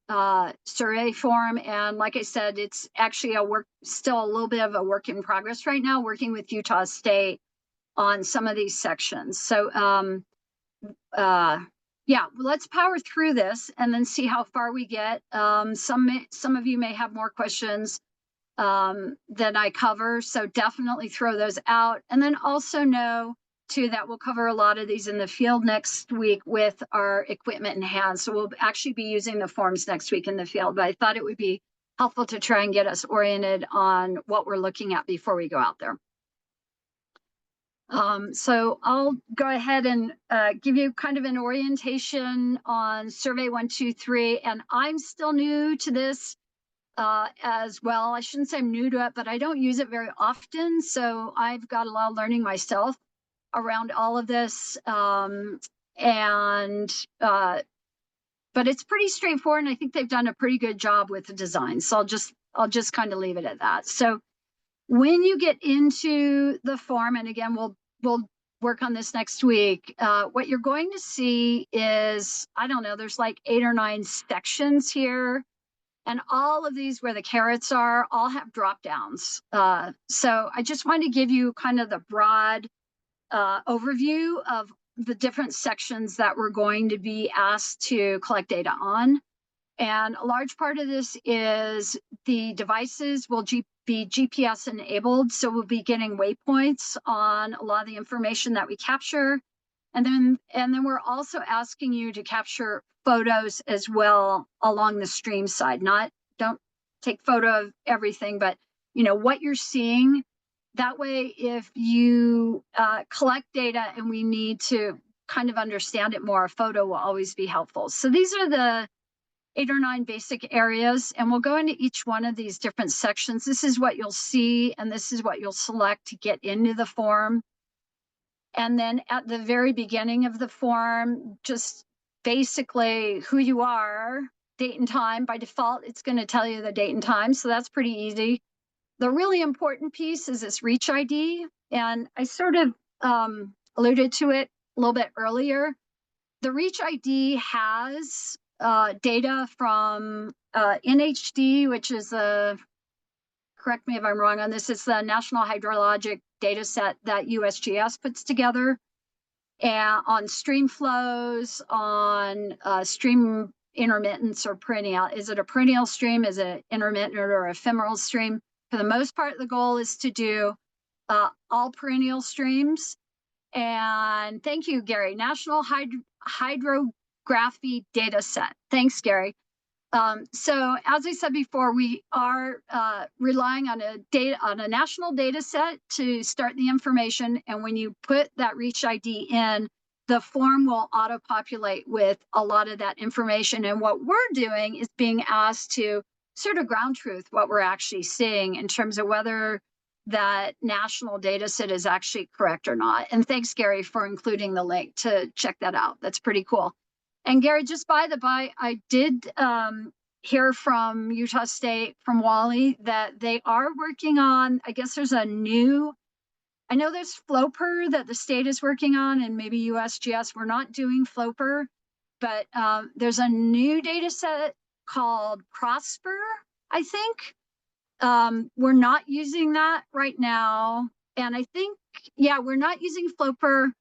survey form. And like I said, it's actually still a little bit of a work in progress right now, working with Utah State on some of these sections. So yeah, let's power through this and then see how far we get. Some of you may have more questions that I cover, so definitely throw those out. And then also know too that we'll cover a lot of these in the field next week with our equipment in hand. So we'll actually be using the forms next week in the field, but I thought it would be helpful to try and get us oriented on what we're looking at before we go out there. So I'll go ahead and give you kind of an orientation on Survey 123, and I'm still new to this as well. I shouldn't say I'm new to it, but I don't use it very often, so I've got a lot of learning myself around all of this. But it's pretty straightforward, and I think they've done a pretty good job with the design. So I'll just kind of leave it at that. So when you get into the form, and again, we'll work on this next week, what you're going to see is, I don't know, there's like 8 or 9 sections here. And all of these where the carrots are all have drop downs. So I just want to give you kind of the broad overview of the different sections that we're going to be asked to collect data on. And a large part of this is the devices will be GPS enabled. So we'll be getting waypoints on a lot of the information that we capture. And then we're also asking you to capture photos as well along the stream side. Don't take photo of everything, but what you're seeing. That way, if you collect data and we need to kind of understand it more, a photo will always be helpful. So these are the 8 or 9 basic areas, and we'll go into each one of these different sections. This is what you'll see, and this is what you'll select to get into the form. And then at the very beginning of the form, just basically who you are, date and time. By default, it's going to tell you the date and time, so that's pretty easy. The really important piece is this reach ID, and I sort of alluded to it a little bit earlier. The reach ID has data from NHD, which is correct me if I'm wrong on this, it's the National Hydrologic Data Set that USGS puts together, and on stream flows, on stream intermittence or perennial. Is it a perennial stream? Is it intermittent or ephemeral stream? For the most part, the goal is to do all perennial streams. And thank you, Gary. National Hydrography Data Set. Thanks, Gary. So as I said before, we are relying on a national data set to start the information. And when you put that reach ID in, the form will auto-populate with a lot of that information. And what we're doing is being asked to sort of ground truth what we're actually seeing in terms of whether that national data set is actually correct or not. And thanks, Gary, for including the link to check that out. That's pretty cool. And Gary, just by the by, I did hear from Utah State, from Wally, that they are working on, I guess there's I know there's FLOPR that the state is working on, and maybe USGS. We're not doing FLOPR, but there's a new data set called Prosper, I think. We're not using that right now. And I think, yeah, we're not using FLOPR.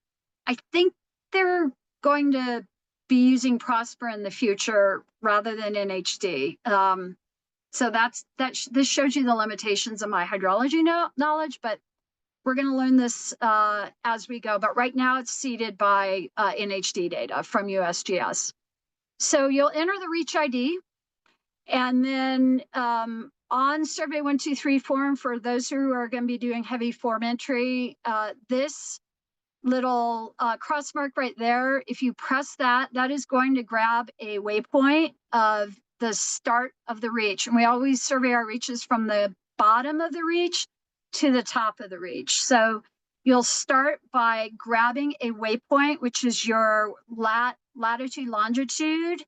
I think they're going to be using Prosper in the future rather than NHD. So this shows you the limitations of my hydrology knowledge, but we're going to learn this as we go. But right now it's seeded by NHD data from USGS. So you'll enter the reach ID, and then on Survey 123 form, for those who are going to be doing heavy form entry, this little cross mark right there, if you press that, that is going to grab a waypoint of the start of the reach. And we always survey our reaches from the bottom of the reach to the top of the reach. So you'll start by grabbing a waypoint, which is your latitude, longitude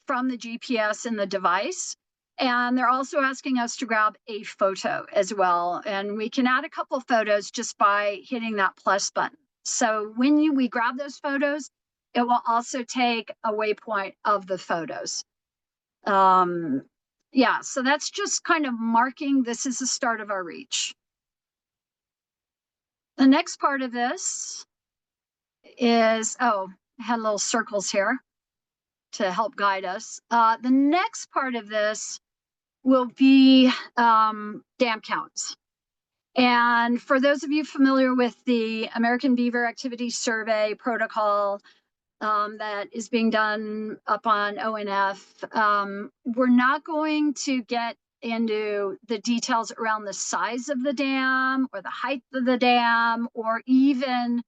from the GPS in the device. And they're also asking us to grab a photo as well. And we can add a couple of photos just by hitting that plus button. So when we grab those photos, it will also take a waypoint of the photos. Yeah, so that's just kind of marking this is the start of our reach. The next part of this is, I had little circles here to help guide us. The next part of this will be dam counts. And for those of you familiar with the American Beaver Activity Survey protocol that is being done up on ONF, we're not going to get into the details around the size of the dam or the height of the dam, or even,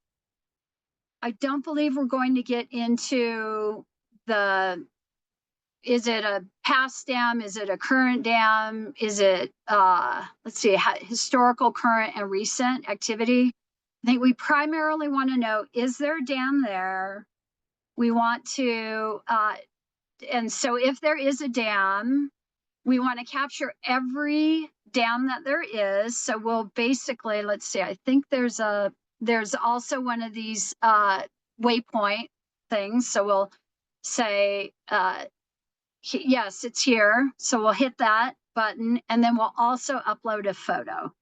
I don't believe we're going to get into is it a past dam? Is it a current dam? Is it, let's see, historical, current, and recent activity? I think we primarily want to know, is there a dam there? We want to, and so if there is a dam, we want to capture every dam that there is. So we'll basically, let's see, I think there's also one of these waypoint things. So we'll say, yes, it's here. So we'll hit that button, and then we'll also upload a photo.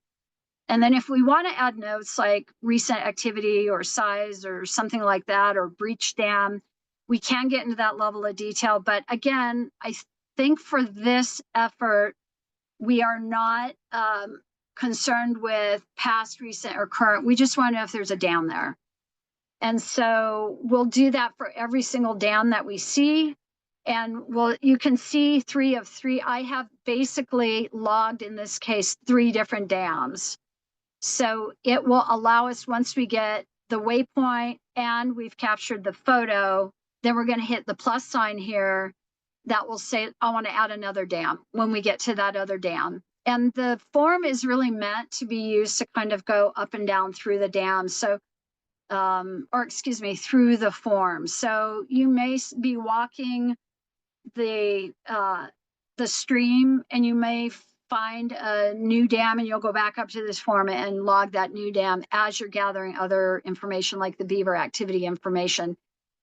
And then if we want to add notes like recent activity or size or something like that, or breach dam, we can get into that level of detail. But again, I think for this effort, we are not concerned with past, recent, or current. We just want to know if there's a dam there. And so we'll do that for every single dam that we see. And you can see 3 of 3. I have basically logged, in this case, 3 different dams. So it will allow us, once we get the waypoint and we've captured the photo, then we're going to hit the plus sign here that will say, I want to add another dam when we get to that other dam. And the form is really meant to be used to kind of go up and down through the dam. So, through the form. So you may be walking the stream, and you may find a new dam, and you'll go back up to this form and log that new dam as you're gathering other information like the beaver activity information.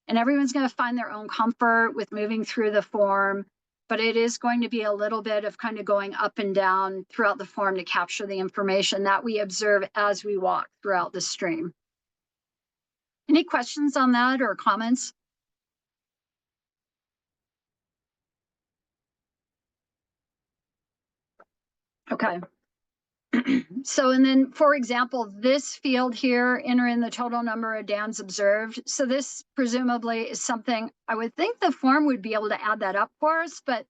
And everyone's going to find their own comfort with moving through the form, but it is going to be a little bit of kind of going up and down throughout the form to capture the information that we observe as we walk throughout the stream. Any questions on that or comments? Okay. So, and then, for example, this field here, enter in the total number of dams observed. So this presumably is something, I would think the form would be able to add that up for us, but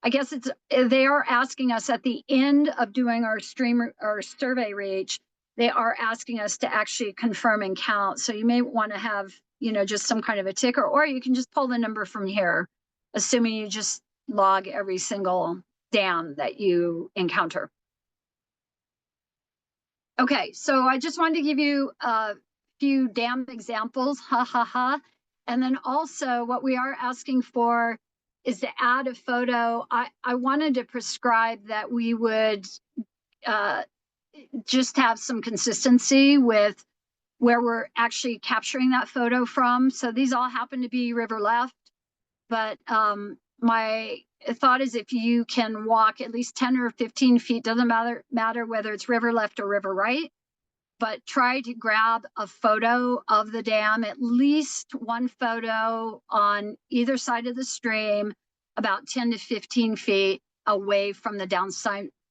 I guess they are asking us at the end of doing our survey reach, they are asking us to actually confirm and count. So you may want to have, just some kind of a ticker, or you can just pull the number from here, assuming you just log every single dam that you encounter. Okay, so I just wanted to give you a few dam examples, And then also what we are asking for is to add a photo. I wanted to prescribe that we would just have some consistency with where we're actually capturing that photo from. So these all happen to be river left, but my thought is if you can walk at least 10 or 15 feet, doesn't matter whether it's river left or river right, but try to grab a photo of the dam, at least one photo on either side of the stream, about 10 to 15 feet away from the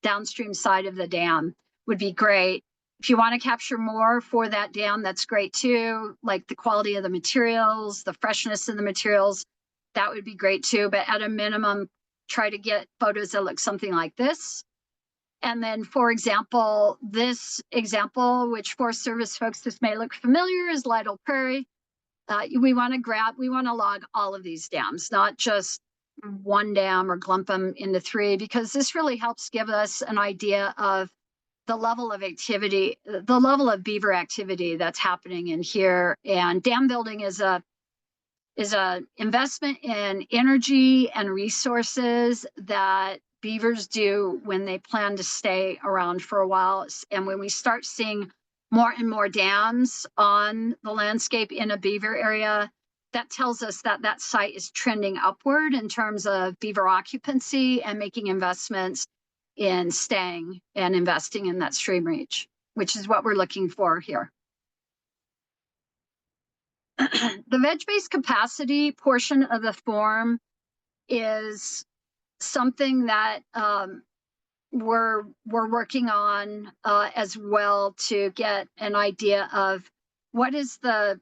downstream side of the dam would be great. If you want to capture more for that dam, that's great too, like the quality of the materials, the freshness of the materials, that would be great too. But at a minimum, try to get photos that look something like this. And then, for example, this example, which Forest Service folks, this may look familiar, is Lytle Prairie. We want to log all of these dams, not just one dam or clump them into 3, because this really helps give us an idea of the level of activity, the level of beaver activity that's happening in here. And dam building is a investment in energy and resources that beavers do when they plan to stay around for a while. And when we start seeing more and more dams on the landscape in a beaver area, that tells us that that site is trending upward in terms of beaver occupancy and making investments in staying and investing in that stream reach, which is what we're looking for here. The veg-based capacity portion of the form is something that we're working on as well, to get an idea of what is the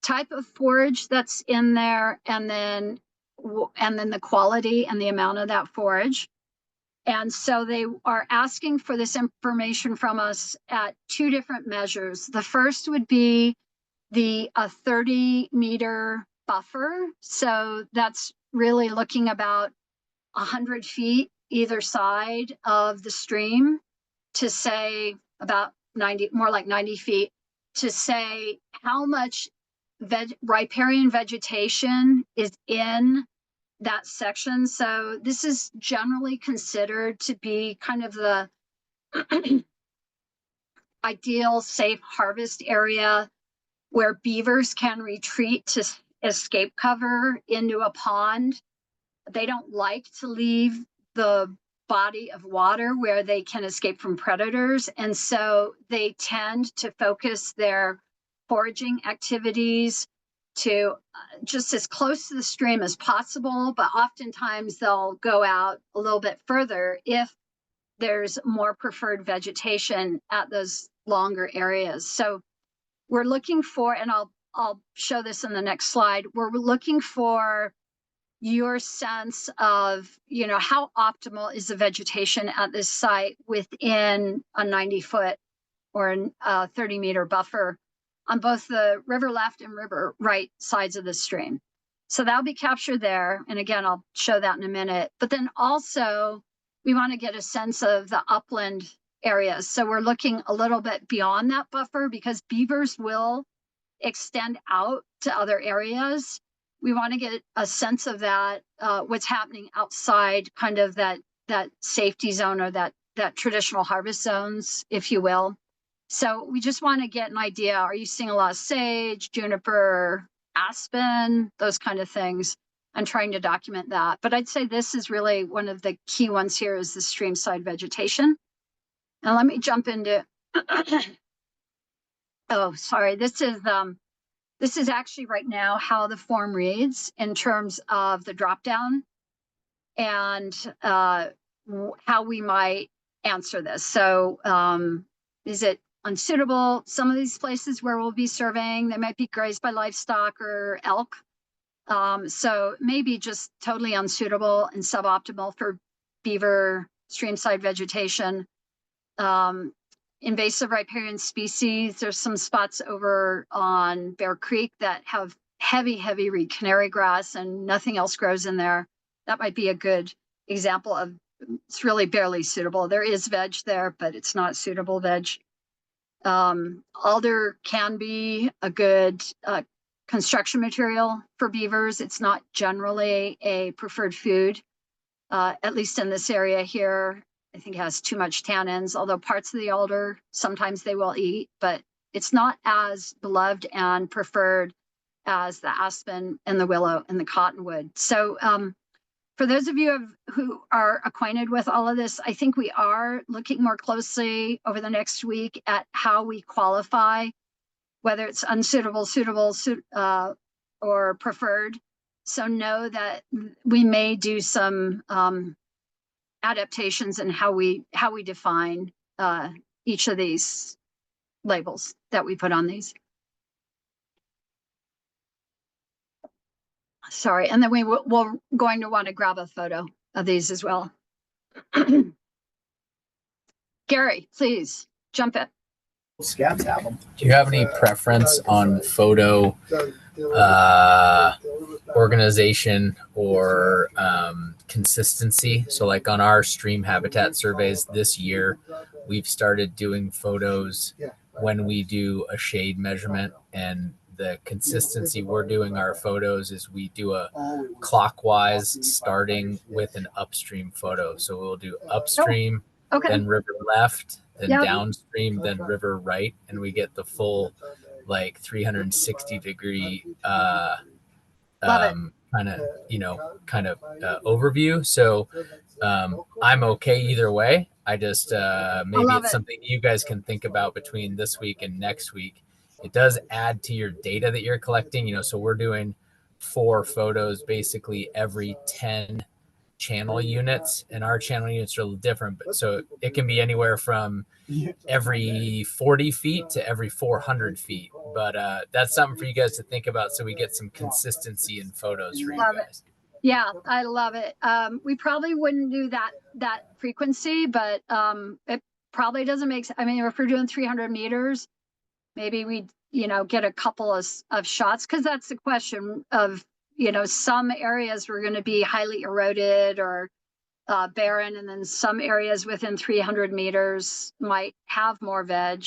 type of forage that's in there, and then the quality and the amount of that forage. And so they are asking for this information from us at two different measures. The first would be a 30-meter buffer. So that's really looking about 100 feet either side of the stream to say about 90, more like 90 feet, to say how much riparian vegetation is in that section. So this is generally considered to be kind of the ideal safe harvest area where beavers can retreat to escape cover into a pond. They don't like to leave the body of water where they can escape from predators. And so they tend to focus their foraging activities to just as close to the stream as possible, but oftentimes they'll go out a little bit further if there's more preferred vegetation at those longer areas. So we're looking for, and I'll show this in the next slide, we're looking for your sense of, you know, how optimal is the vegetation at this site within a 90-foot or a 30-meter buffer on both the river left and river right sides of the stream. So that'll be captured there. And again, I'll show that in a minute. But then also, we want to get a sense of the upland areas. So we're looking a little bit beyond that buffer because beavers will extend out to other areas. We want to get a sense of that, what's happening outside kind of that safety zone or that traditional harvest zones, if you will. So we just want to get an idea. Are you seeing a lot of sage, juniper, aspen, those kind of things, and trying to document that. But I'd say this is really one of the key ones here is the streamside vegetation. And let me jump into, oh, sorry, this is actually right now how the form reads in terms of the drop down and how we might answer this. So is it unsuitable? Some of these places where we'll be surveying, they might be grazed by livestock or elk. So maybe just totally unsuitable and suboptimal for beaver streamside vegetation. Invasive riparian species, there's some spots over on Bear Creek that have heavy reed canary grass and nothing else grows in there. That might be a good example of it's really barely suitable. There is veg there, but it's not suitable veg. Alder can be a good construction material for beavers. It's not generally a preferred food, at least in this area here. I think it has too much tannins, although parts of the alder, sometimes they will eat, but it's not as beloved and preferred as the aspen and the willow and the cottonwood. So for those of you who are acquainted with all of this, I think we are looking more closely over the next week at how we qualify, whether it's unsuitable, suitable, or preferred. So know that we may do some adaptations in how we define each of these labels that we put on these. Sorry, and then we're going to want to grab a photo of these as well. Gary, please jump in. Scouts have them. Do you have any preference on photo organization or consistency? So like on our stream habitat surveys this year, we've started doing photos when we do a shade measurement, and the consistency we're doing our photos is we do a clockwise starting with an upstream photo. So we'll do upstream, then river left, then downstream, then river right, and we get the full like 360 degree kind of overview. So I'm okay either way. I just maybe it's something you guys can think about between this week and next week. It does add to your data that you're collecting, so we're doing 4 photos basically every 10 channel units, and our channel units are a little different, but so it can be anywhere from every 40 feet to every 400 feet. But that's something for you guys to think about, so we get some consistency in photos for you guys. Yeah, I love it. We probably wouldn't do that frequency, but it probably doesn't make sense. I mean, if we're doing 300 meters, maybe we, get a couple of shots, because that's the question of, some areas were going to be highly eroded or barren, and then some areas within 300 meters might have more veg.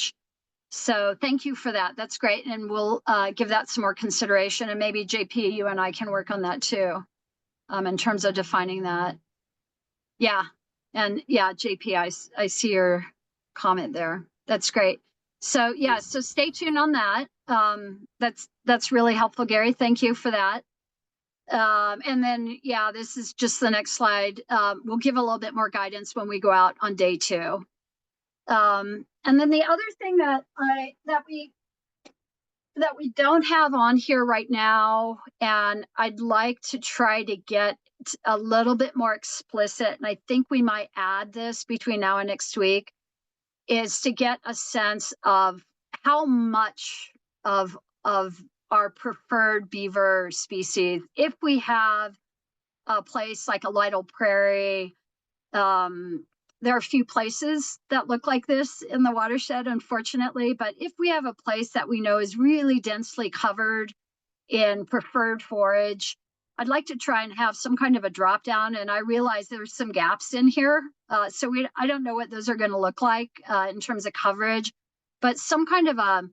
So thank you for that. That's great. And we'll give that some more consideration. And maybe JP, you and I can work on that too, in terms of defining that. Yeah. And yeah, JP, I see your comment there. That's great. So yeah, so stay tuned on that. That's really helpful, Gary. Thank you for that. And then, yeah, this is just the next slide. We'll give a little bit more guidance when we go out on day 2. And then the other thing that we don't have on here right now, and I'd like to try to get a little bit more explicit, and I think we might add this between now and next week, is to get a sense of how much of our preferred beaver species, if we have a place like a Lytle Prairie, there are a few places that look like this in the watershed, unfortunately, but if we have a place that we know is really densely covered in preferred forage, I'd like to try and have some kind of a drop down. And I realize there's some gaps in here. So I don't know what those are going to look like in terms of coverage, but some kind of a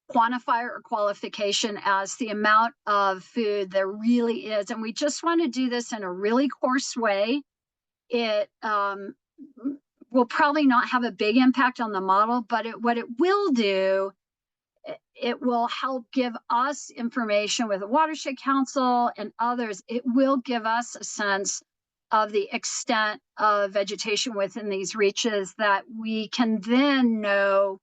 quantifier or qualification as the amount of food there really is. And we just want to do this in a really coarse way. It will probably not have a big impact on the model, but what it will do, it will help give us information with the Watershed Council and others. It will give us a sense of the extent of vegetation within these reaches that we can then know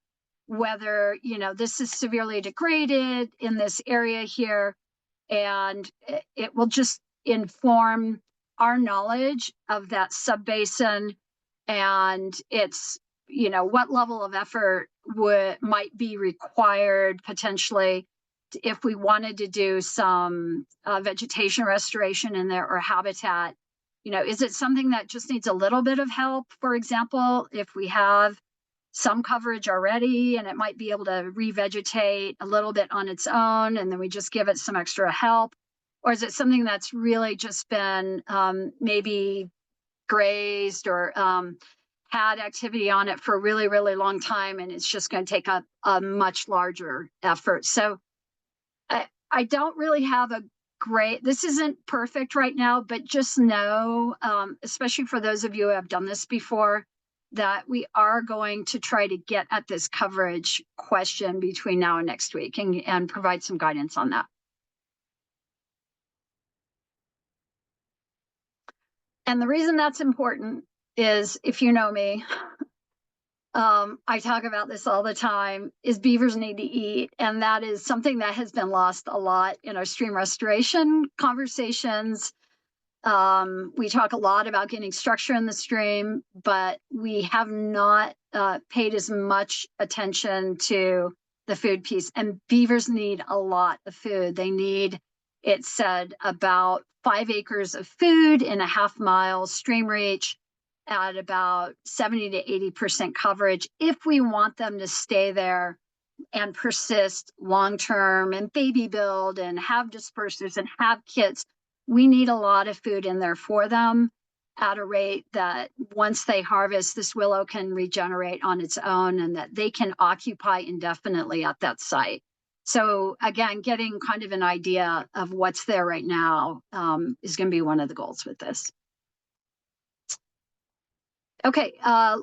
whether, this is severely degraded in this area here. And it will just inform our knowledge of that subbasin and its, what level of effort might be required potentially if we wanted to do some vegetation restoration in there or habitat. Is it something that just needs a little bit of help? For example, if we have some coverage already and it might be able to revegetate a little bit on its own, and then we just give it some extra help? Or is it something that's really just been maybe grazed or had activity on it for a really, really long time, and it's just going to take a much larger effort? So I don't really have this isn't perfect right now, but just know, especially for those of you who have done this before, that we are going to try to get at this coverage question between now and next week and provide some guidance on that. And the reason that's important is, if you know me, I talk about this all the time, is beavers need to eat. And that is something that has been lost a lot in our stream restoration conversations. We talk a lot about getting structure in the stream, but we have not paid as much attention to the food piece. And beavers need a lot of food. They need, it said, about 5 acres of food in a half-mile stream reach at about 70 to 80% coverage if we want them to stay there and persist long-term and baby build and have dispersers and have kits. We need a lot of food in there for them at a rate that once they harvest, this willow can regenerate on its own and that they can occupy indefinitely at that site. So again, getting kind of an idea of what's there right now is going to be one of the goals with this. Okay,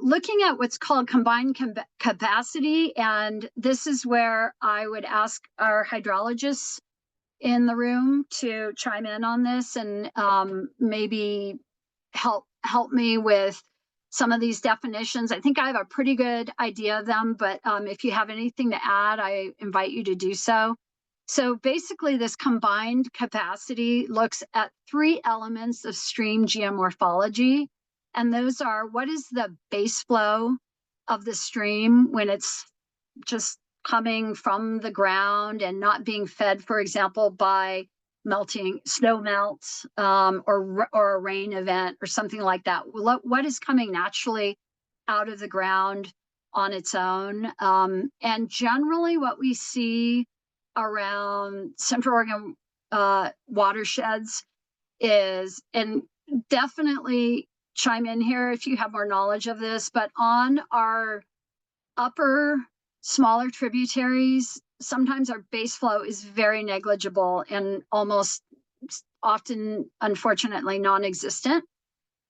looking at what's called combined capacity, and this is where I would ask our hydrologists in the room to chime in on this and maybe help me with some of these definitions. I think I have a pretty good idea of them, but if you have anything to add, I invite you to do so. So basically, this combined capacity looks at 3 elements of stream geomorphology. And those are, what is the base flow of the stream when it's just coming from the ground and not being fed, for example, by snow melts, or a rain event or something like that. What is coming naturally out of the ground on its own? And generally what we see around Central Oregon watersheds is, and definitely chime in here if you have more knowledge of this, but on our upper smaller tributaries, sometimes our base flow is very negligible and almost often, unfortunately, non-existent.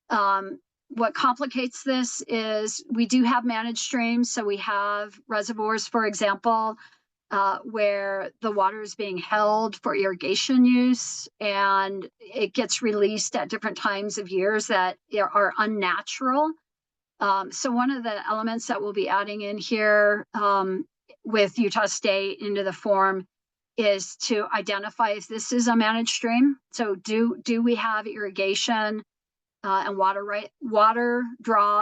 What complicates this is we do have managed streams. So we have reservoirs, for example, where the water is being held for irrigation use, and it gets released at different times of years that are unnatural. So one of the elements that we'll be adding in here with Utah State into the form is to identify if this is a managed stream. So do we have irrigation and water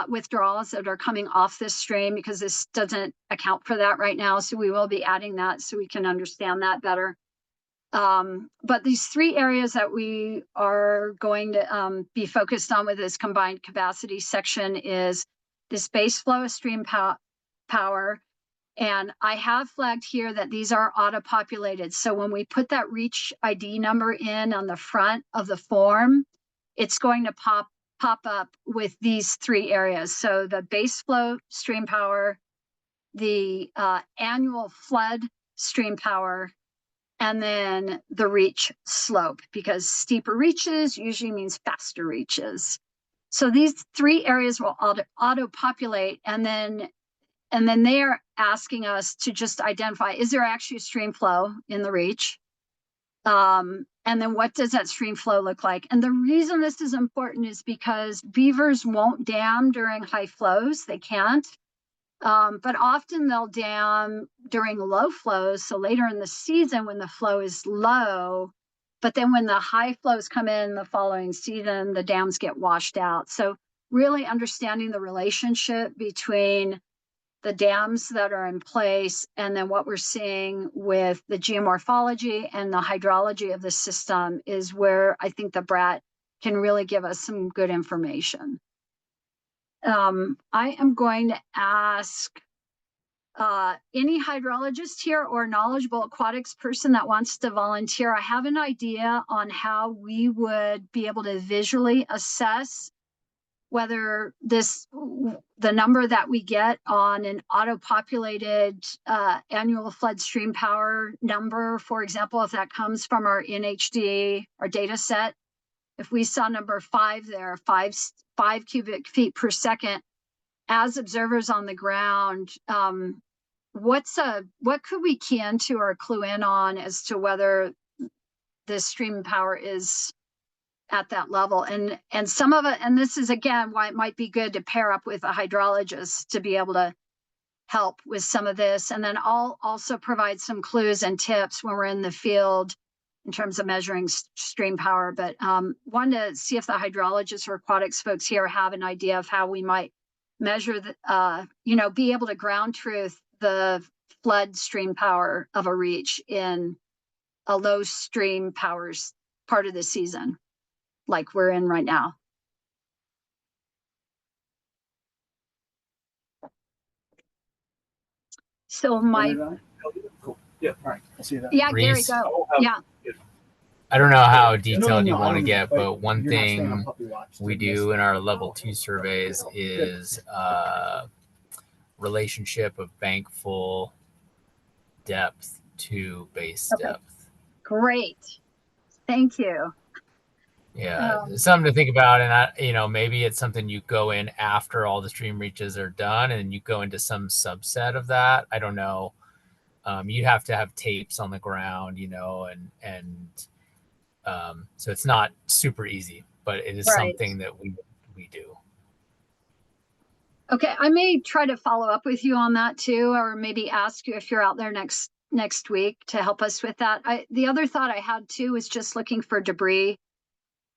withdrawals that are coming off this stream, because this doesn't account for that right now. So we will be adding that so we can understand that better. But these three areas that we are going to be focused on with this combined capacity section is this base flow of stream power. And I have flagged here that these are auto-populated. So when we put that reach ID number in on the front of the form, it's going to pop up with these three areas. So the base flow stream power, the annual flood stream power, and then the reach slope, because steeper reaches usually means faster reaches. So these three areas will auto-populate, and then they are asking us to just identify, is there actually a stream flow in the reach? And then what does that stream flow look like? And the reason this is important is because beavers won't dam during high flows. They can't. But often they'll dam during low flows. So later in the season when the flow is low, but then when the high flows come in the following season, the dams get washed out. So really understanding the relationship between the dams that are in place and then what we're seeing with the geomorphology and the hydrology of the system is where I think the BRAT can really give us some good information. I am going to ask any hydrologist here or knowledgeable aquatics person that wants to volunteer. I have an idea on how we would be able to visually assess whether the number that we get on an auto-populated annual flood stream power number, for example, if that comes from our NHDA, our data set, if we saw number 5 there, 5 cubic feet per second, as observers on the ground, what could we key into or clue in on as to whether this stream power is at that level? And some of it, and this is again why it might be good to pair up with a hydrologist to be able to help with some of this. And then I'll also provide some clues and tips when we're in the field in terms of measuring stream power. But wanted to see if the hydrologists or aquatics folks here have an idea of how we might measure the, be able to ground truth the flood stream power of a reach in a low stream powers part of the season, like we're in right now. So my, Cool. Yeah, all right. I see that. yeah, Gary, Reese, go. Yeah. I don't know how No, detailed you I want to don't get, know, but one you're not staying on thing puppy watch to we miss do in that. our level 2 surveys is relationship of bank full depth to base Okay. depth. Great. Thank you. Yeah, something to think about. And maybe it's something you go in after all the stream reaches are done and you go into some subset of that. I don't know. You have to have tapes on the ground, and so it's not super easy, but it is Right. something that we do. Okay, I may try to follow up with you on that too, or maybe ask you if you're out there next week to help us with that. The other thought I had too was just looking for debris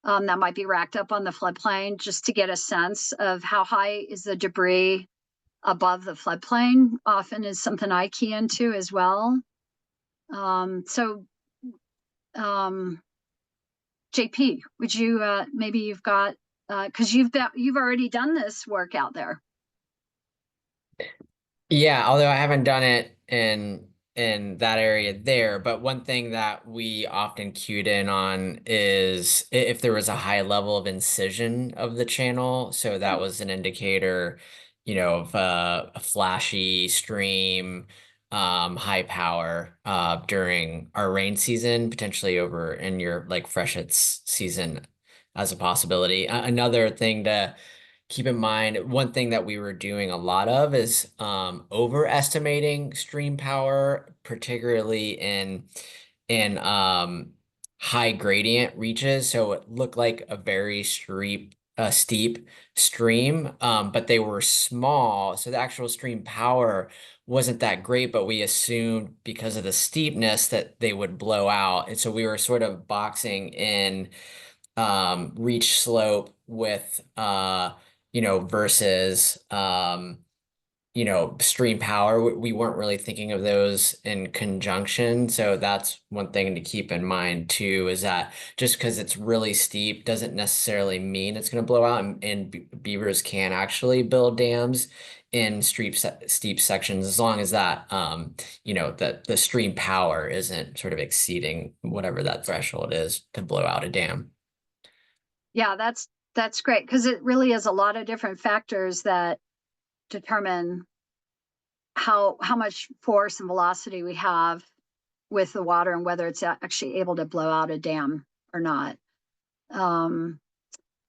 that might be racked up on the floodplain, just to get a sense of how high is the debris above the floodplain. Often is something I key into as well. JP, would you, maybe you've got, cause you've already done this work out there. Yeah, although I haven't done it in that area there, but one thing that we often cued in on is if there was a high level of incision of the channel. So that was an indicator, you know, of a flashy stream, high power during our rain season, potentially over in your like freshets season as a possibility. Another thing to keep in mind, one thing that we were doing a lot of is overestimating stream power, particularly in high gradient reaches. So it looked like a very steep stream, but they were small. So the actual stream power wasn't that great, but we assumed because of the steepness that they would blow out. And so we were sort of boxing in reach slope with you know, versus you know, stream power. We weren't really thinking of those in conjunction. So that's one thing to keep in mind too, is that just because it's really steep doesn't necessarily mean it's going to blow out. And beavers can actually build dams in steep sections as long as that you know, the stream power isn't sort of exceeding whatever that threshold is to blow out a dam. Yeah, that's great, because it really is a lot of different factors that determine how much force and velocity we have with the water and whether it's actually able to blow out a dam or not.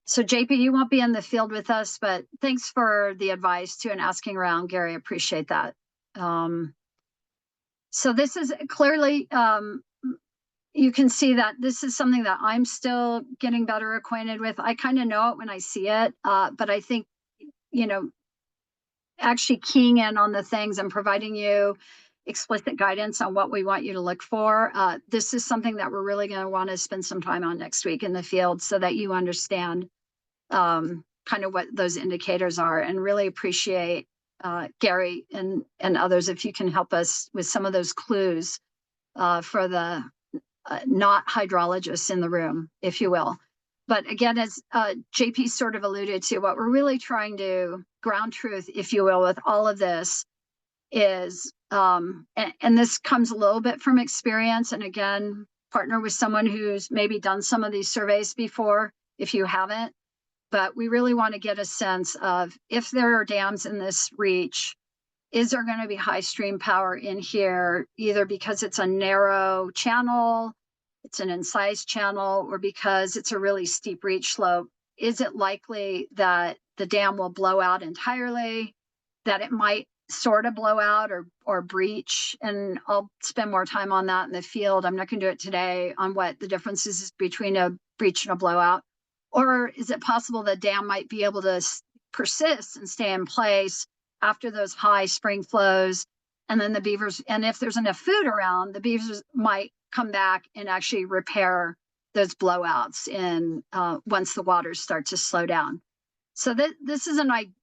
So JP, you won't be in the field with us, but thanks for the advice too and asking around, Gary. I appreciate that. So this is clearly, you can see that this is something that I'm still getting better acquainted with. I kind of know it when I see it, but I think, you know, actually keying in on the things and providing you explicit guidance on what we want you to look for. This is something that we're really going to want to spend some time on next week in the field so that you understand kind of what those indicators are, and really appreciate Gary and others if you can help us with some of those clues for the not hydrologists in the room, if you will. But again, as JP sort of alluded to, what we're really trying to ground truth, if you will, with all of this is, and this comes a little bit from experience, and again, partner with someone who's maybe done some of these surveys before, if you haven't, but we really want to get a sense of if there are dams in this reach, is there going to be high stream power in here, either because it's a narrow channel, it's an incised channel, or because it's a really steep reach slope? Is it likely that the dam will blow out entirely, that it might sort of blow out or breach? And I'll spend more time on that in the field. I'm not going to do it today on what the differences is between a breach and a blowout. Or is it possible the dam might be able to persist and stay in place after those high spring flows, and then the beavers, and if there's enough food around, the beavers might come back and actually repair those blowouts in once the waters start to slow down. So this is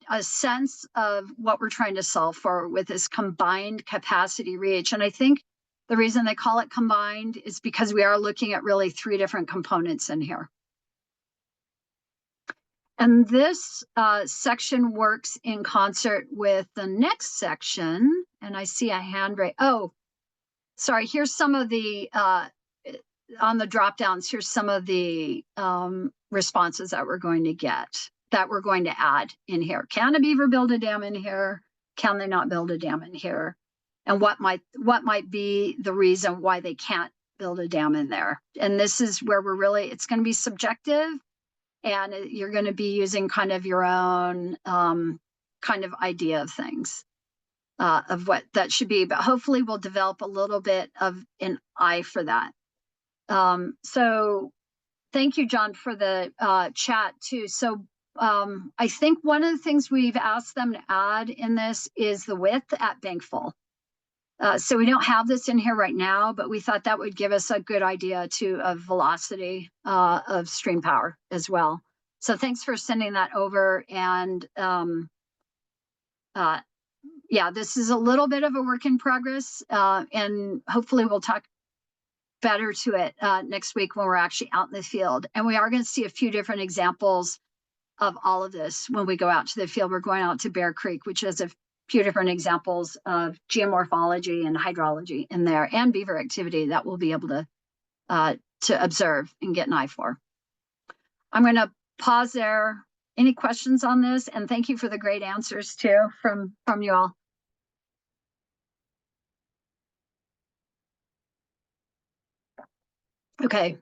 a sense of what we're trying to solve for with this combined capacity reach. And I think the reason they call it combined is because we are looking at really three different components in here. And this section works in concert with the next section. And I see a hand raise. Oh, sorry. Here's some of the, on the drop downs, here's some of the responses that we're going to get, that we're going to add in here. Can a beaver build a dam in here? Can they not build a dam in here? And what might be the reason why they can't build a dam in there? And this is where we're really, it's going to be subjective. And you're going to be using kind of your own kind of idea of things, of what that should be. But hopefully we'll develop a little bit of an eye for that. So thank you, John, for the chat too. So I think one of the things we've asked them to add in this is the width at bankful. So we don't have this in here right now, but we thought that would give us a good idea too of velocity of stream power as well. So thanks for sending that over. And yeah, this is a little bit of a work in progress, and hopefully we'll talk better to it next week when we're actually out in the field. And we are going to see a few different examples of all of this when we go out to the field. We're going out to Bear Creek, which has a few different examples of geomorphology and hydrology in there, and beaver activity that we'll be able to observe and get an eye for. I'm going to pause there. Any questions on this? And thank you for the great answers too from you all. Okay.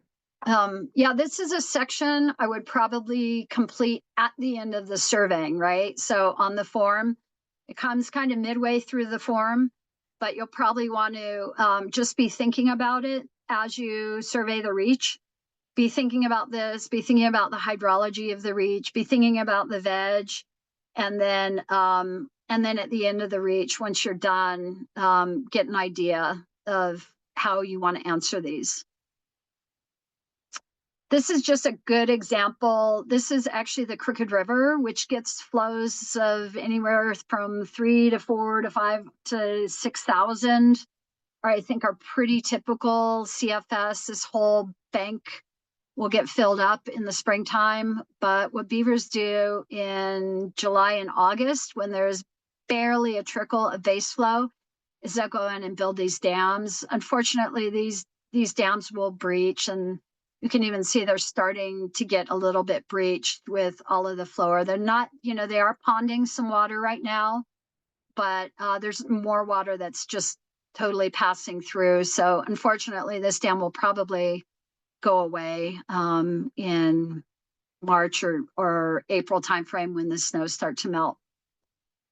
Yeah, this is a section I would probably complete at the end of the surveying, right? So on the form, it comes kind of midway through the form, but you'll probably want to just be thinking about it as you survey the reach. Be thinking about this, be thinking about the hydrology of the reach, be thinking about the veg, and then at the end of the reach, once you're done, get an idea of how you want to answer these. This is just a good example. This is actually the Crooked River, which gets flows of anywhere from 3 to 4 to 5 to 6,000, or I think are pretty typical CFS. This whole bank will get filled up in the springtime. But what beavers do in July and August, when there's barely a trickle of base flow, is they'll go in and build these dams. Unfortunately, these dams will breach, and you can even see they're starting to get a little bit breached with all of the flow. They're not, they are ponding some water right now, but there's more water that's just totally passing through. So unfortunately, this dam will probably go away in March or April timeframe when the snows start to melt,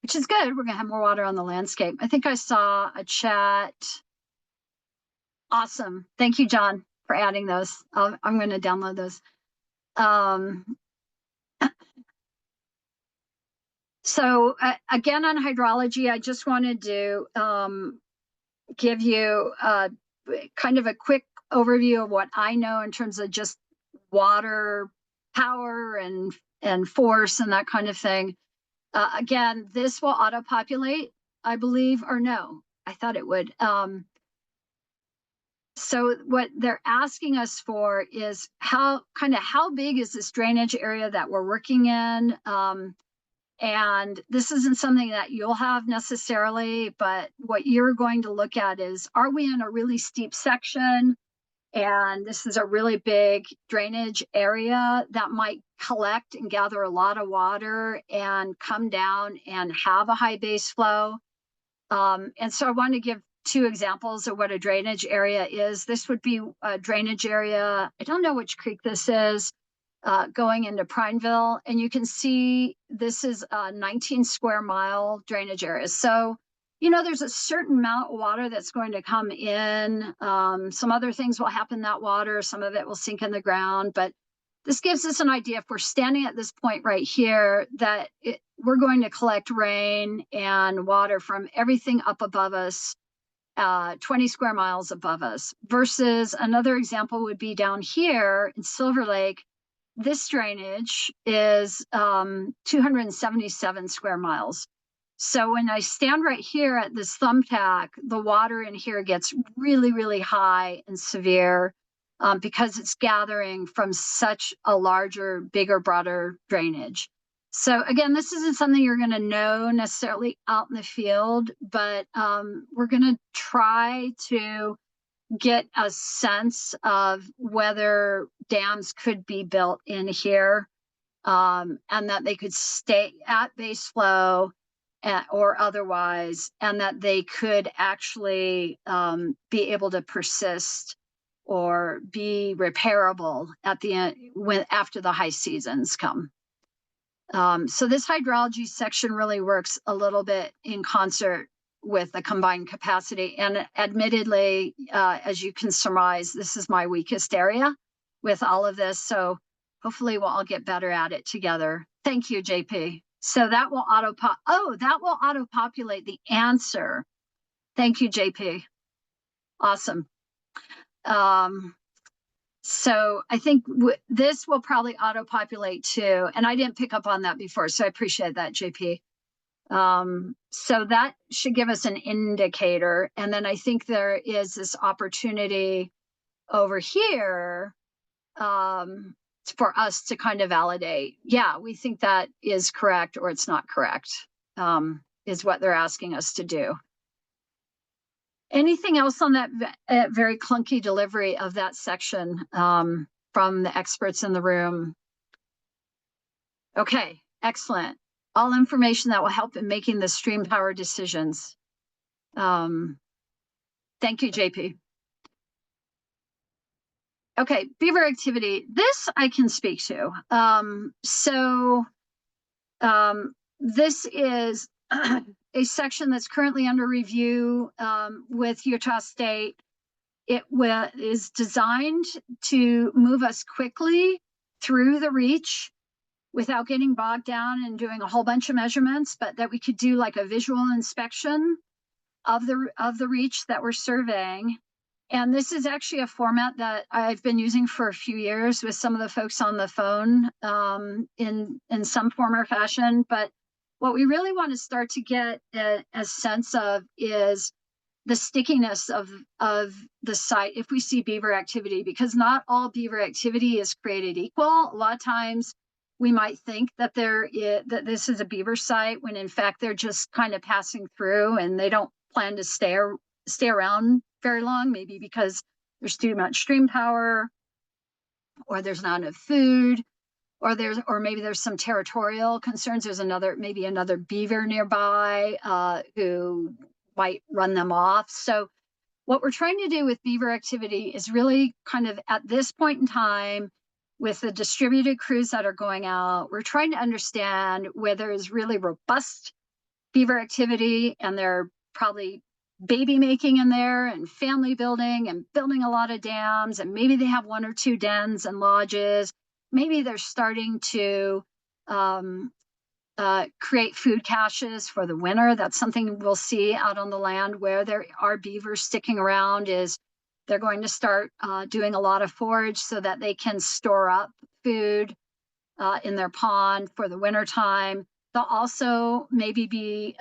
which is good. We're gonna have more water on the landscape. I think I saw a chat. Awesome. Thank you, John, for adding those. I'm going to download those. So again, on hydrology, I just wanted to give you kind of a quick overview of what I know in terms of just water power and force and that kind of thing. Again, this will auto-populate, I believe, or no, I thought it would. So what they're asking us for is how big is this drainage area that we're working in? And this isn't something that you'll have necessarily, but what you're going to look at is, are we in a really steep section? And this is a really big drainage area that might collect and gather a lot of water and come down and have a high base flow. And so I want to give 2 examples of what a drainage area is. This would be a drainage area. I don't know which creek this is, going into Prineville. And you can see this is a 19 square mile drainage area. So, there's a certain amount of water that's going to come in. Some other things will happen in that water. Some of it will sink in the ground. But this gives us an idea, if we're standing at this point right here, that we're going to collect rain and water from everything up above us, 20 square miles above us, versus another example would be down here in Silver Lake. This drainage is 277 square miles. So when I stand right here at this thumbtack, the water in here gets really, really high and severe because it's gathering from such a larger, bigger, broader drainage. So again, this isn't something you're going to know necessarily out in the field, but we're going to try to get a sense of whether dams could be built in here, and that they could stay at base flow or otherwise, and that they could actually be able to persist or be repairable at the end after the high seasons come. So this hydrology section really works a little bit in concert with the combined capacity. And admittedly, as you can surmise, this is my weakest area with all of this. So hopefully we'll all get better at it together. Thank you, JP. So that will auto-populate the answer. Thank you, JP. Awesome. So I think this will probably auto-populate too. And I didn't pick up on that before, so I appreciate that, JP. So that should give us an indicator. And then I think there is this opportunity over here, for us to kind of validate, yeah, we think that is correct or it's not correct, is what they're asking us to do. Anything else on that very clunky delivery of that section from the experts in the room? Okay, excellent. All information that will help in making the stream power decisions. Thank you, JP. Okay, beaver activity. This I can speak to. This is a section that's currently under review with Utah State. It is designed to move us quickly through the reach without getting bogged down and doing a whole bunch of measurements, but that we could do like a visual inspection of the reach that we're surveying. And this is actually a format that I've been using for a few years with some of the folks on the phone in some form or fashion. But what we really want to start to get a sense of is the stickiness of the site if we see beaver activity, because not all beaver activity is created equal. A lot of times we might think that that this is a beaver site when in fact they're just kind of passing through and they don't plan to stay around very long, maybe because there's too much stream power, or there's not enough food, or maybe there's some territorial concerns. There's maybe another beaver nearby who might run them off. So what we're trying to do with beaver activity is really kind of at this point in time with the distributed crews that are going out, we're trying to understand whether it's really robust beaver activity and they're probably baby making in there and family building and building a lot of dams, and maybe they have 1 or 2 dens and lodges. Maybe they're starting to create food caches for the winter. That's something we'll see out on the land where there are beavers sticking around, is they're going to start doing a lot of forage so that they can store up food in their pond for the winter time. They'll also maybe be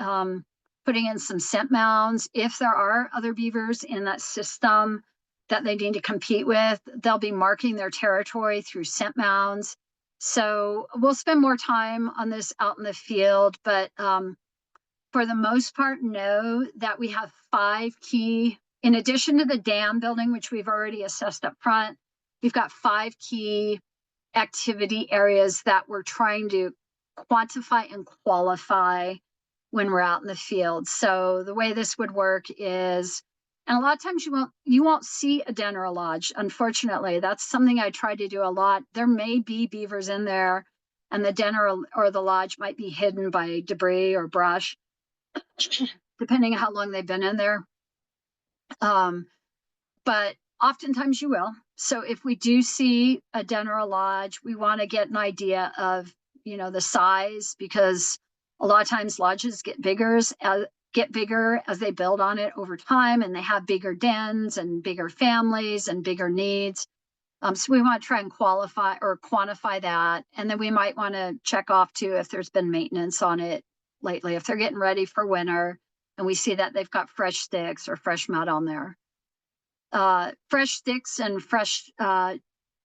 putting in some scent mounds. If there are other beavers in that system that they need to compete with, they'll be marking their territory through scent mounds. So we'll spend more time on this out in the field, but for the most part, know that we have 5 key, in addition to the dam building, which we've already assessed up front, we've got 5 key activity areas that we're trying to quantify and qualify when we're out in the field. So the way this would work is, and a lot of times you won't see a den or a lodge. Unfortunately, that's something I try to do a lot. There may be beavers in there, and the den or the lodge might be hidden by debris or brush, depending on how long they've been in there. But oftentimes you will. So if we do see a den or a lodge, we want to get an idea of, the size, because a lot of times lodges get bigger as they build on it over time, and they have bigger dens and bigger families and bigger needs. So we want to try and qualify or quantify that. And then we might want to check off too if there's been maintenance on it lately, if they're getting ready for winter and we see that they've got fresh sticks or fresh mud on there. Fresh sticks and fresh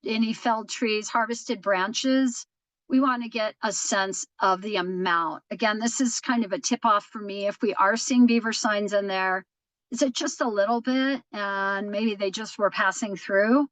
any felled trees, harvested branches, we want to get a sense of the amount. Again, this is kind of a tip off for me. If we are seeing beaver signs in there, is it just a little bit and maybe they just were passing through?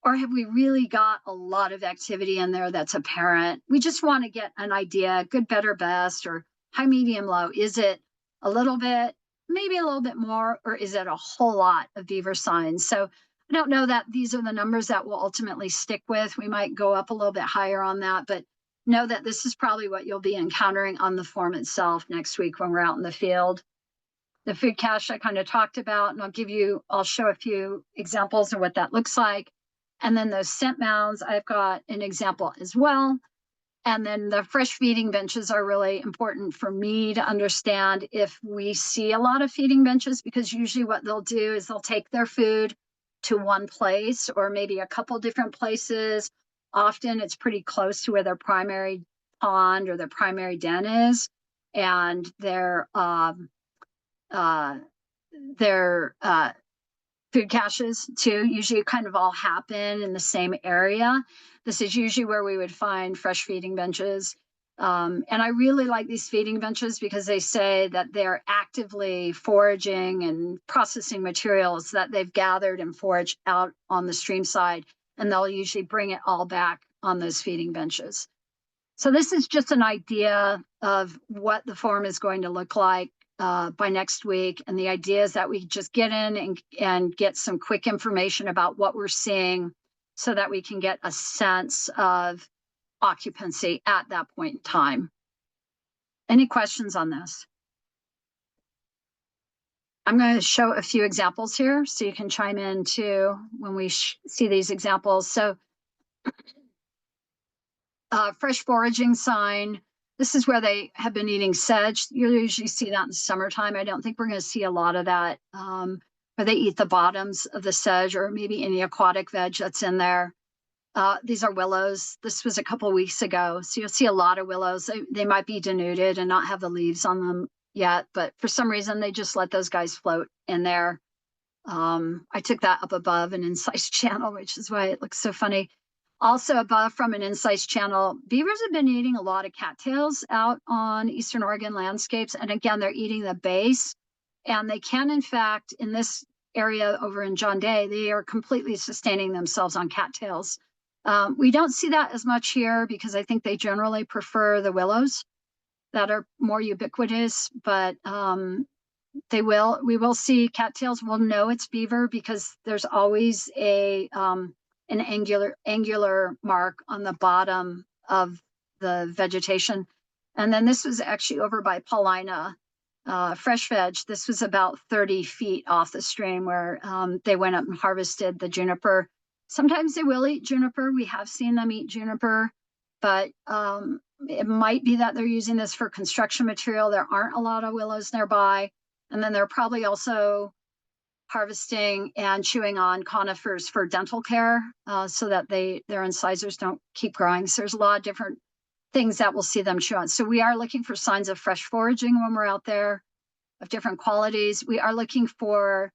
Or have we really got a lot of activity in there that's apparent? We just want to get an idea, good, better, best, or high, medium, low. Is it a little bit, maybe a little bit more, or is it a whole lot of beaver signs? So I don't know that these are the numbers that we'll ultimately stick with. We might go up a little bit higher on that, but know that this is probably what you'll be encountering on the form itself next week when we're out in the field. The food cache I kind of talked about, and I'll show a few examples of what that looks like. And then those scent mounds, I've got an example as well. And then the fresh feeding benches are really important for me to understand if we see a lot of feeding benches, because usually what they'll do is they'll take their food to one place or maybe a couple different places. Often it's pretty close to where their primary pond or their primary den is, and their food caches too. Usually kind of all happen in the same area. This is usually where we would find fresh feeding benches. And I really like these feeding benches because they say that they're actively foraging and processing materials that they've gathered and foraged out on the stream side. And they'll usually bring it all back on those feeding benches. So this is just an idea of what the forum is going to look like by next week. And the idea is that we just get in and get some quick information about what we're seeing so that we can get a sense of occupancy at that point in time. Any questions on this? I'm going to show a few examples here so you can chime in too when we see these examples. So fresh foraging sign. This is where they have been eating sedge. You usually see that in summertime. I don't think we're going to see a lot of that where they eat the bottoms of the sedge or maybe any aquatic veg that's in there. These are willows. This was a couple weeks ago. So you'll see a lot of willows. They might be denuded and not have the leaves on them yet, but for some reason they just let those guys float in there. I took that up above an incised channel, which is why it looks so funny. Also above from an incised channel, beavers have been eating a lot of cattails out on Eastern Oregon landscapes. And again, they're eating the base. And they can, in fact, in this area over in John Day, they are completely sustaining themselves on cattails. We don't see that as much here because I think they generally prefer the willows that are more ubiquitous, but we will see cattails. We'll know it's beaver because there's always an angular mark on the bottom of the vegetation. And then this was actually over by Paulina, fresh veg. This was about 30 feet off the stream where they went up and harvested the juniper. Sometimes they will eat juniper. We have seen them eat juniper, but it might be that they're using this for construction material. There aren't a lot of willows nearby. And then they're probably also harvesting and chewing on conifers for dental care so that their incisors don't keep growing. So there's a lot of different things that we'll see them chew on. So we are looking for signs of fresh foraging when we're out there of different qualities. We are looking for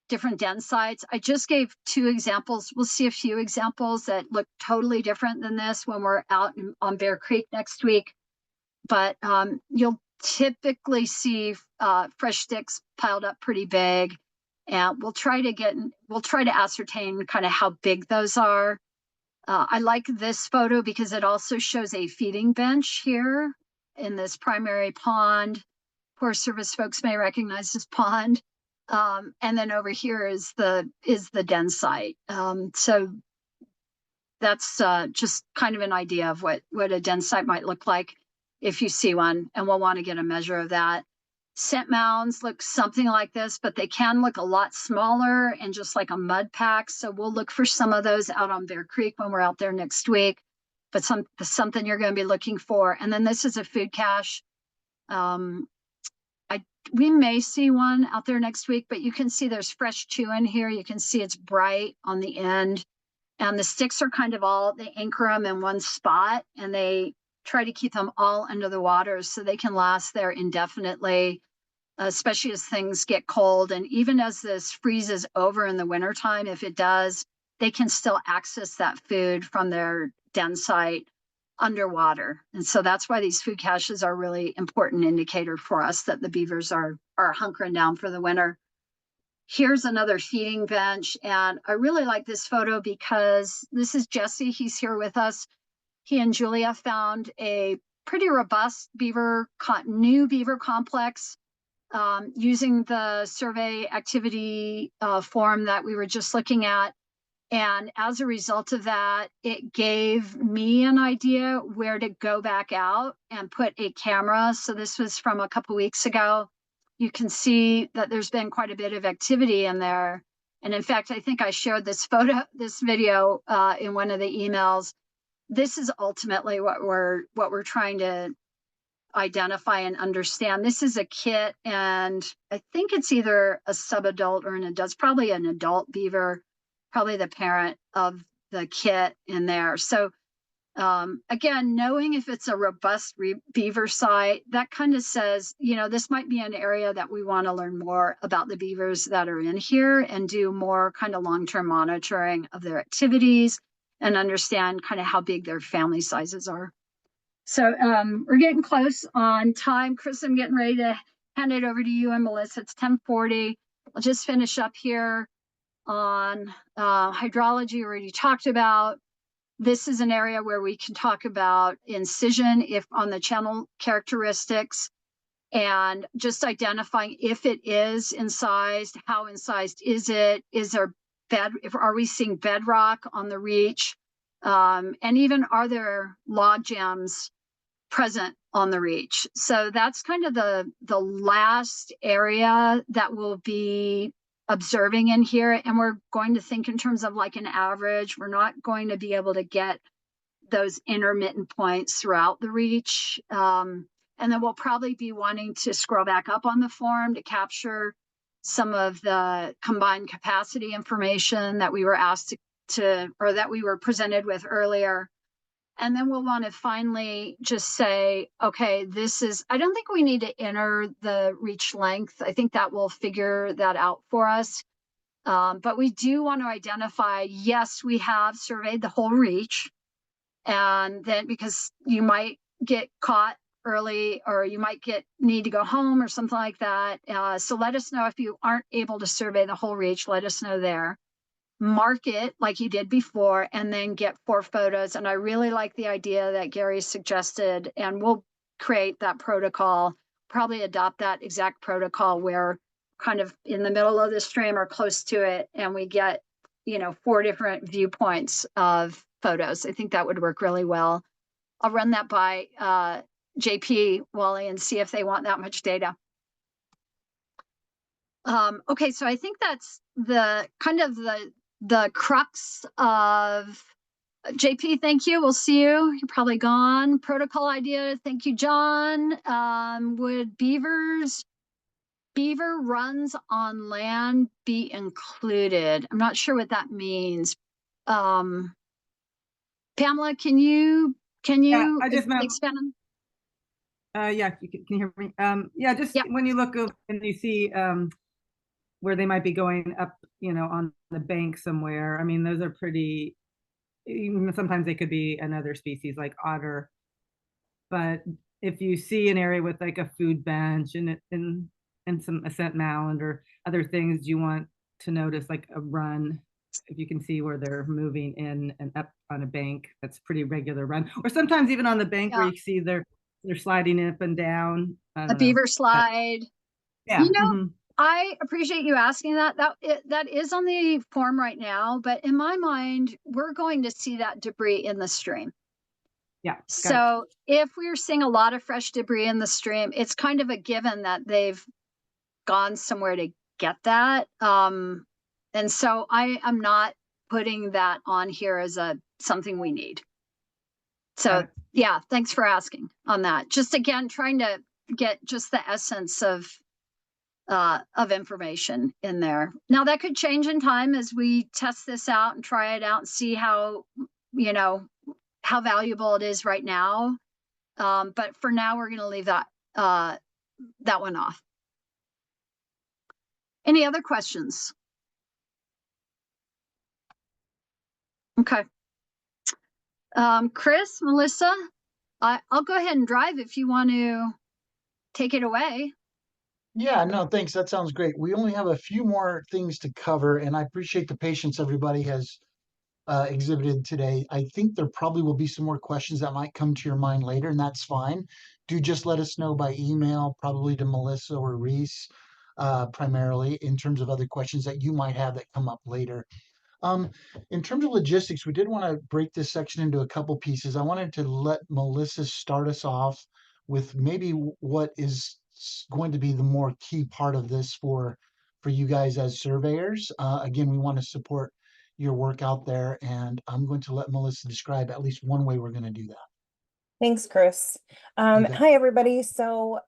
different den sites. I just gave 2 examples. We'll see a few examples that look totally different than this when we're out on Bear Creek next week. But you'll typically see fresh sticks piled up pretty big. And we'll try to ascertain kind of how big those are. I like this photo because it also shows a feeding bench here in this primary pond. Forest Service folks may recognize this pond. And then over here is the den site. So that's just kind of an idea of what a den site might look like if you see one, and we'll want to get a measure of that. Scent mounds look something like this, but they can look a lot smaller and just like a mud pack. So we'll look for some of those out on Bear Creek when we're out there next week. But something you're going to be looking for. And then this is a food cache. We may see one out there next week, but you can see there's fresh chew in here. You can see it's bright on the end. And the sticks are kind of they anchor them in one spot and they try to keep them all under the water so they can last there indefinitely, especially as things get cold. And even as this freezes over in the wintertime, if it does, they can still access that food from their den site underwater. And so that's why these food caches are really important indicator for us that the beavers are hunkering down for the winter. Here's another feeding bench. And I really like this photo because this is Jesse. He's here with us. He and Julia found a pretty robust new beaver complex using the survey activity form that we were just looking at. And as a result of that, it gave me an idea where to go back out and put a camera. So this was from a couple weeks ago. You can see that there's been quite a bit of activity in there. And in fact, I think I shared this video in one of the emails. This is ultimately what we're trying to identify and understand. This is a kit, and I think it's either a subadult or an adult. It's probably an adult beaver, probably the parent of the kit in there. So Again, knowing if it's a robust beaver site, that kind of says, this might be an area that we want to learn more about the beavers that are in here and do more kind of long-term monitoring of their activities and understand kind of how big their family sizes are. So we're getting close on time. Chris, I'm getting ready to hand it over to you and Melissa. It's 10:40. I'll just finish up here on hydrology. Already talked about. This is an area where we can talk about incision if on the channel characteristics and just identifying if it is incised, how incised is it? Is there are we seeing bedrock on the reach? And even are there log jams present on the reach? So that's kind of the last area that will be observing in here, and we're going to think in terms of like an average. We're not going to be able to get those intermittent points throughout the reach, and then we'll probably be wanting to scroll back up on the form to capture some of the combined capacity information that we were asked to or that we were presented with earlier. And then we'll want to finally just say, okay, I don't think we need to enter the reach length. I think that will figure that out for us. But we do want to identify, yes, we have surveyed the whole reach. And then because you might get caught early or you might need to go home or something like that. So let us know if you aren't able to survey the whole reach, let us know there. Mark it like you did before and then get 4 photos. And I really like the idea that Gary suggested, and we'll create that protocol, probably adopt that exact protocol where kind of in the middle of the stream or close to it, and we get, 4 different viewpoints of photos. I think that would work really well. I'll run that by JP, Wally, and see if they want that much data. Okay, so I think that's the kind of the crux of JP. Thank you. We'll see you. You're probably gone. Protocol idea. Thank you, John. Would beaver runs on land be included? I'm not sure what that means. Pamela, can you I just expand on? Yeah, can you hear me? When you look and you see where they might be going up, on the bank somewhere. I mean, those are pretty, sometimes they could be another species like otter. But if you see an area with like a food bench and some ascent mound or other things you want to notice, like a run, if you can see where they're moving in and up on a bank, that's pretty regular run. Or sometimes even on the bank where you see they're sliding up and down. A beaver slide. Yeah. I appreciate you asking that. That is on the form right now, but in my mind, we're going to see that debris in the stream. Yeah. So if we're seeing a lot of fresh debris in the stream, it's kind of a given that they've gone somewhere to get that. And so I am not putting that on here as something we need. So yeah, thanks for asking on that. Just again, trying to get just the essence of information in there. Now that could change in time as we test this out and try it out and see how valuable it is right now. But for now, we're going to leave that one off. Any other questions? Okay. Chris, Melissa, I'll go ahead and drive if you want to take it away. Yeah, no, thanks. That sounds great. We only have a few more things to cover, and I appreciate the patience everybody has exhibited today. I think there probably will be some more questions that might come to your mind later, and that's fine. Do just let us know by email, probably to Melissa or Reese, primarily, in terms of other questions that you might have that come up later. In terms of logistics, we did want to break this section into a couple pieces. I wanted to let Melissa start us off with maybe what is going to be the more key part of this for you guys as surveyors. Again, we want to support your work out there, and I'm going to let Melissa describe at least one way we're going to do that. Thanks, Chris. Hi, everybody. So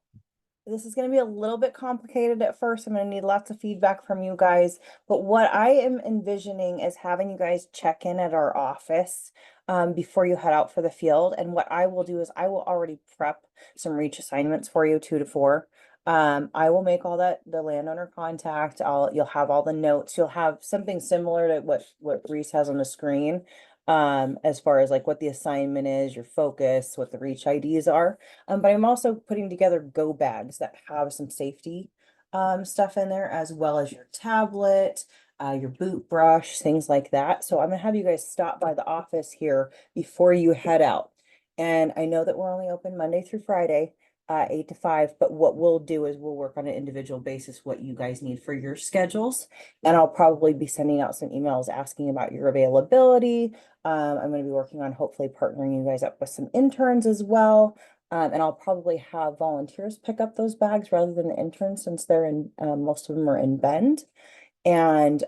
this is going to be a little bit complicated at first. I'm going to need lots of feedback from you guys. But what I am envisioning is having you guys check in at our office before you head out for the field. And what I will do is I will already prep some reach assignments for you, 2 to 4. I will make all that the landowner contact. You'll have all the notes. You'll have something similar to what Reese has on the screen. As far as like what the assignment is, your focus, what the reach IDs are. But I'm also putting together go bags that have some safety stuff in there, as well as your tablet, your boot brush, things like that. So I'm gonna have you guys stop by the office here before you head out. And I know that we're only open Monday through Friday, 8 to 5, but what we'll do is we'll work on an individual basis what you guys need for your schedules. And I'll probably be sending out some emails asking about your availability. I'm going to be working on hopefully partnering you guys up with some interns as well. And I'll probably have volunteers pick up those bags rather than the interns, since they're in, most of them are in Bend. And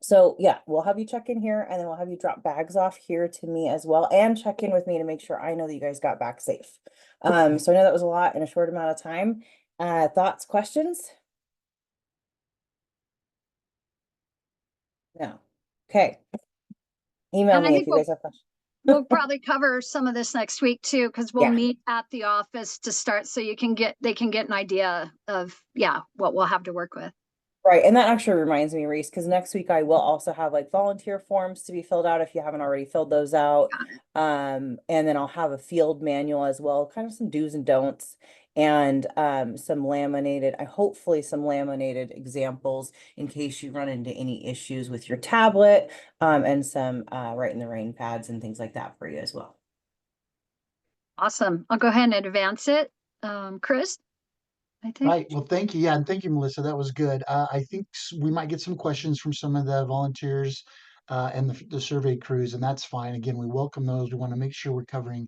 so yeah, we'll have you check in here, and then we'll have you drop bags off here to me as well, and check in with me to make sure I know that you guys got back safe. So I know that was a lot in a short amount of time. Thoughts, questions? No. Okay. Email And I me think if you guys have questions. we'll probably cover some of this next week too, because we'll Yeah. meet at the office to start, so they can get an idea of, yeah, what we'll have to work with. Right, and that actually reminds me, Reese, because next week I will also have like volunteer forms to be filled out if you haven't already filled those out. And then I'll have a field manual as well, kind of some do's and don'ts, and hopefully some laminated examples in case you run into any issues with your tablet, and some Right in the Rain pads and things like that for you as well. Awesome. I'll go ahead and advance it. Chris, I think. Right. Well, thank you. Yeah, and thank you, Melissa. That was good. I think we might get some questions from some of the volunteers and the survey crews, and that's fine. Again, we welcome those. We want to make sure we're covering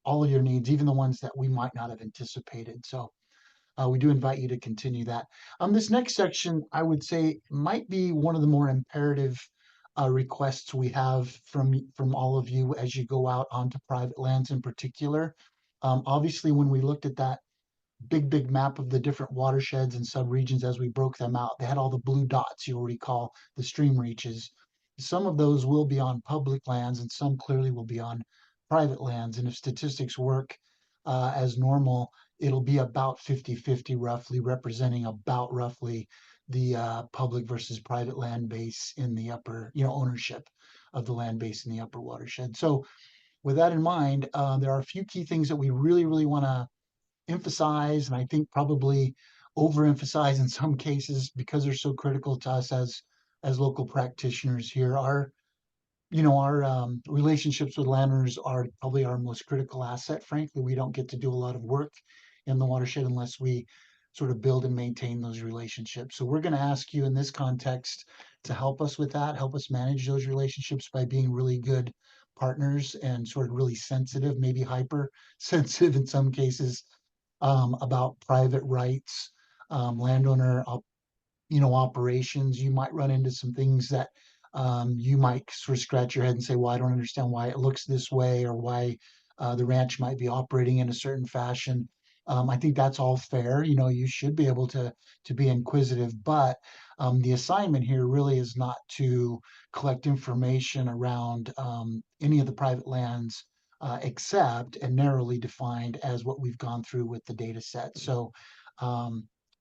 all of your needs, even the ones that we might not have anticipated. So we do invite you to continue that. This next section, I would say, might be one of the more imperative requests we have from all of you as you go out onto private lands in particular. Obviously, when we looked at that big map of the different watersheds and subregions as we broke them out, they had all the blue dots, you'll recall, the stream reaches. Some of those will be on public lands and some clearly will be on private lands. And if statistics work as normal, it'll be about 50-50 roughly, representing about roughly the public versus private land base in the upper, ownership of the land base in the upper watershed. So with that in mind, there are a few key things that we really want to emphasize, and I think probably overemphasize in some cases because they're so critical to us as local practitioners here. Our relationships with landowners are probably our most critical asset. Frankly, we don't get to do a lot of work in the watershed unless we sort of build and maintain those relationships. So we're going to ask you in this context to help us with that, help us manage those relationships by being really good partners and sort of really sensitive, maybe hyper sensitive in some cases, about private rights, landowner operations. You might run into some things that you might sort of scratch your head and say, well, I don't understand why it looks this way, or why the ranch might be operating in a certain fashion. I think that's all fair. You should be able to be inquisitive, but the assignment here really is not to collect information around any of the private lands, except and narrowly defined as what we've gone through with the data set. So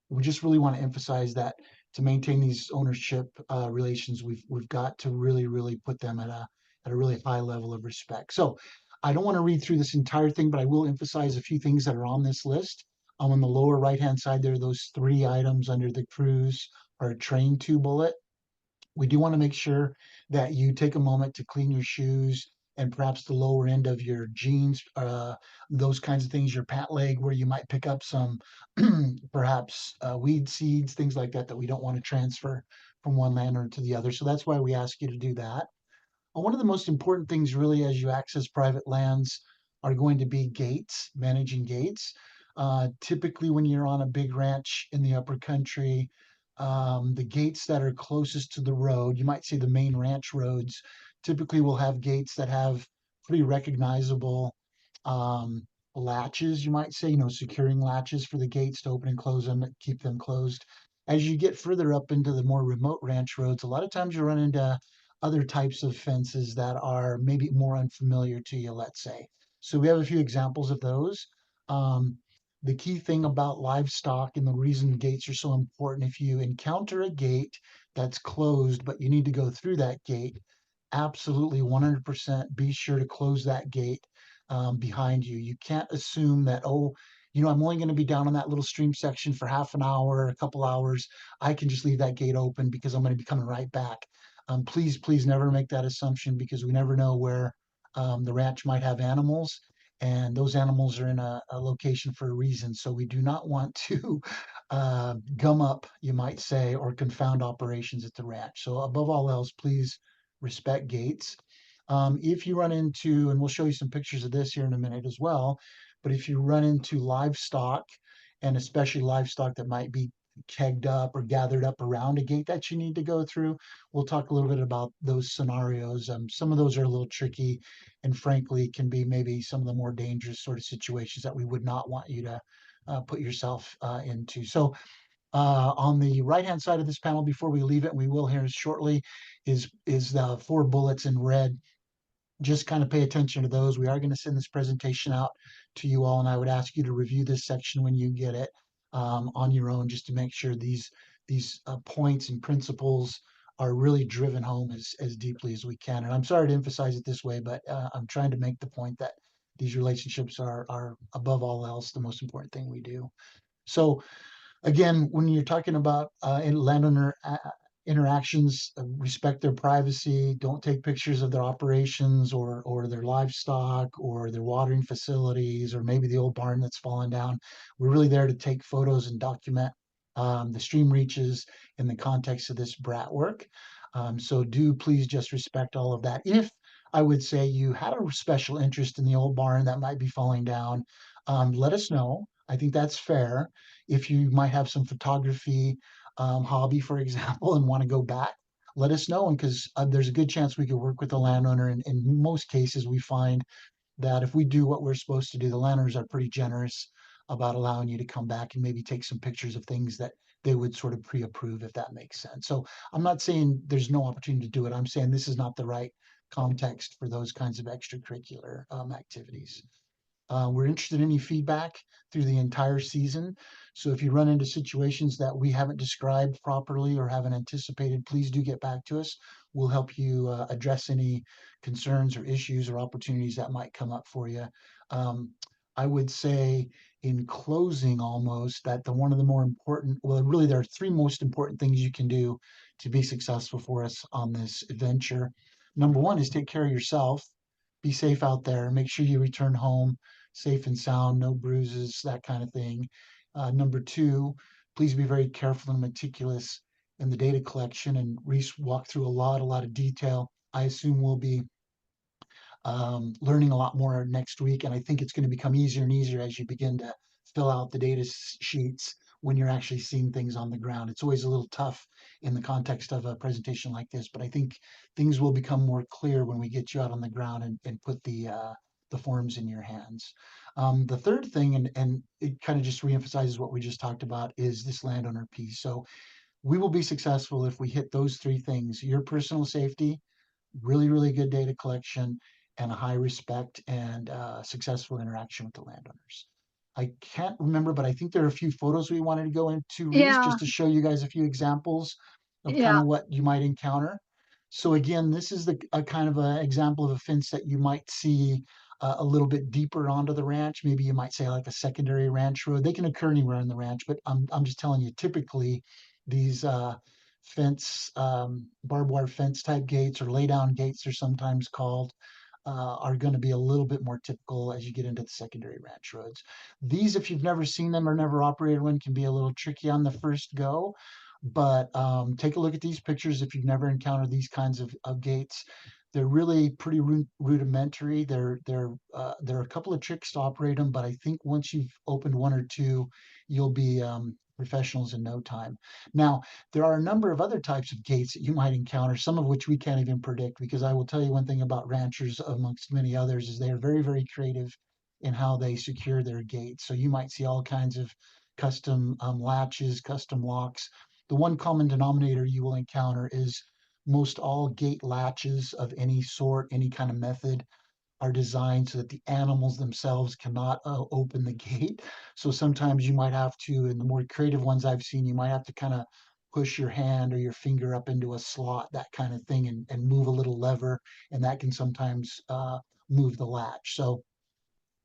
we just really want to emphasize that to maintain these ownership relations, we've got to really put them at a really high level of respect. So I don't want to read through this entire thing, but I will emphasize a few things that are on this list. On the lower right-hand side, there are those 3 items under the cruise or train to bullet. We do want to make sure that you take a moment to clean your shoes and perhaps the lower end of your jeans, those kinds of things, your pant leg, where you might pick up some perhaps weed seeds, things like that we don't want to transfer from one landowner to the other. So that's why we ask you to do that. One of the most important things really as you access private lands are going to be gates, managing gates. Typically when you're on a big ranch in the upper country, the gates that are closest to the road, you might say the main ranch roads, typically will have gates that have pretty recognizable latches, you might say, securing latches for the gates to open and close them, keep them closed. As you get further up into the more remote ranch roads, a lot of times you run into other types of fences that are maybe more unfamiliar to you, let's say. So we have a few examples of those. Um, the key thing about livestock and the reason gates are so important, if you encounter a gate that's closed, but you need to go through that gate, absolutely 100% be sure to close that gate behind you. You can't assume that, oh, I'm only going to be down on that little stream section for half an hour, a couple hours. I can just leave that gate open because I'm going to be coming right back. Please, please never make that assumption because we never know where the ranch might have animals, and those animals are in a location for a reason. So we do not want to gum up, you might say, or confound operations at the ranch. So above all else, please respect gates. If you run into, and we'll show you some pictures of this here in a minute as well, but if you run into livestock, and especially livestock that might be kegged up or gathered up around a gate that you need to go through, we'll talk a little bit about those scenarios. Some of those are a little tricky and frankly can be maybe some of the more dangerous sort of situations that we would not want you to put yourself into. So on the right-hand side of this panel, before we leave it, and we will here shortly, is the 4 bullets in red. Just kind of pay attention to those. We are going to send this presentation out to you all, and I would ask you to review this section when you get it on your own, just to make sure these points and principles are really driven home as deeply as we can. And I'm sorry to emphasize it this way, but I'm trying to make the point that these relationships are above all else the most important thing we do. So again, when you're talking about landowner interactions, respect their privacy, don't take pictures of their operations or their livestock or their watering facilities or maybe the old barn that's fallen down. We're really there to take photos and document the stream reaches in the context of this BRAT work. So do please just respect all of that. If I would say you had a special interest in the old barn that might be falling down, let us know. I think that's fair. If you might have some photography hobby, for example, and want to go back, let us know. And because there's a good chance we could work with the landowner. And in most cases, we find that if we do what we're supposed to do, the landowners are pretty generous about allowing you to come back and maybe take some pictures of things that they would sort of pre-approve, if that makes sense. So I'm not saying there's no opportunity to do it. I'm saying this is not the right context for those kinds of extracurricular activities. We're interested in any feedback through the entire season. So if you run into situations that we haven't described properly or haven't anticipated, please do get back to us. We'll help you address any concerns or issues or opportunities that might come up for you. I would say in closing almost that one of the more important, well, really there are 3 most important things you can do to be successful for us on this adventure. Number 1 is take care of yourself. Be safe out there. Make sure you return home safe and sound, no bruises, that kind of thing. Number 2, please be very careful and meticulous in the data collection. And Reese walked through a lot of detail. I assume we'll be learning a lot more next week. And I think it's going to become easier and easier as you begin to fill out the data sheets when you're actually seeing things on the ground. It's always a little tough in the context of a presentation like this, but I think things will become more clear when we get you out on the ground and put the forms in your hands. The third thing, and it kind of just reemphasizes what we just talked about, is this landowner piece. So we will be successful if we hit those 3 things: your personal safety, really good data collection, and a high respect and successful interaction with the landowners. I can't remember, but I think there are a few photos we wanted to go into, Reese, Yeah, just to show you guys a few examples of kind yeah, of what you might encounter. So again, this is a kind of an example of a fence that you might see a little bit deeper onto the ranch. Maybe you might say like a secondary ranch road. They can occur anywhere in the ranch, but I'm just telling you, typically these barbed wire fence type gates, or lay down gates are sometimes called, are going to be a little bit more typical as you get into the secondary ranch roads. These, if you've never seen them or never operated one, can be a little tricky on the first go. But take a look at these pictures if you've never encountered these kinds of gates. They're really pretty rudimentary. There are a couple of tricks to operate them, but I think once you've opened 1 or 2, you'll be professionals in no time. Now, there are a number of other types of gates that you might encounter, some of which we can't even predict, because I will tell you one thing about ranchers, amongst many others, is they are very creative in how they secure their gates. So you might see all kinds of custom latches, custom locks. The one common denominator you will encounter is most all gate latches of any sort, any kind of method, are designed so that the animals themselves cannot open the gate. So sometimes you might have to, in the more creative ones I've seen, you might have to kind of push your hand or your finger up into a slot, that kind of thing, and move a little lever, and that can sometimes move the latch. So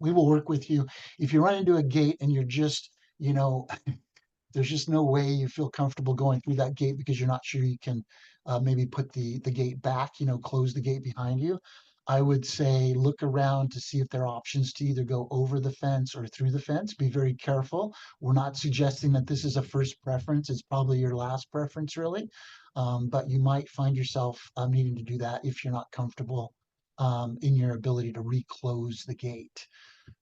we will work with you. If you run into a gate and you're just, you know, there's just no way you feel comfortable going through that gate because you're not sure you can maybe put the gate back, you know, close the gate behind you. I would say look around to see if there are options to either go over the fence or through the fence. Be very careful. We're not suggesting that this is a first preference. It's probably your last preference, really. But you might find yourself needing to do that if you're not comfortable in your ability to reclose the gate.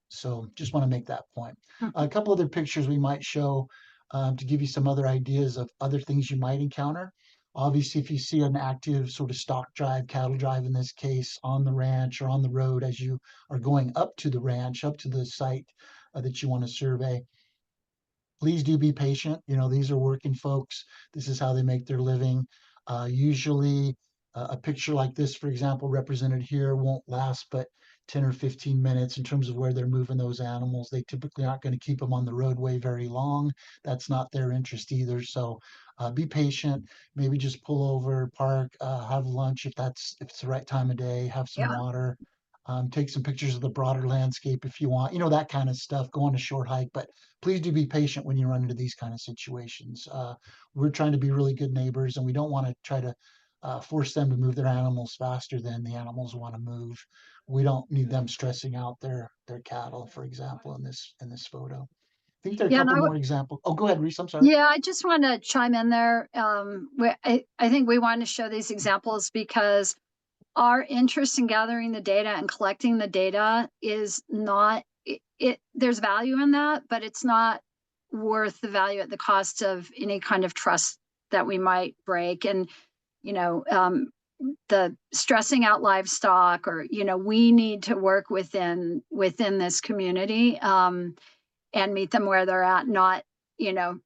So just want to make that point. A couple other pictures we might show to give you some other ideas of other things you might encounter. Obviously, if you see an active sort of stock drive, cattle drive in this case, on the ranch or on the road as you are going up to the ranch, up to the site that you want to survey, please do be patient. You know, these are working folks. This is how they make their living. Usually, a picture like this, for example, represented here, won't last but 10 or 15 minutes in terms of where they're moving those animals. They typically aren't going to keep them on the roadway very long. That's not their interest either. So be patient. Maybe just pull over, park, have lunch if it's the right time of day, have some Yeah. water. Take some pictures of the broader landscape if you want, you know, that kind of stuff. Go on a short hike, but please do be patient when you run into these kind of situations. We're trying to be really good neighbors, and we don't want to try to force them to move their animals faster than the animals want to move. We don't need them stressing out their cattle, for example, in this photo. I think there are a Yeah, and couple more examples. Oh, go ahead, Reese. I'm sorry. yeah, I just want to chime in there. I think we want to show these examples because our interest in gathering the data and collecting the data is not there's value in that, but it's not worth the value at the cost of any kind of trust that we might break. And you know, the stressing out livestock, or you know, we need to work within this community and meet them where they're at, not, you know,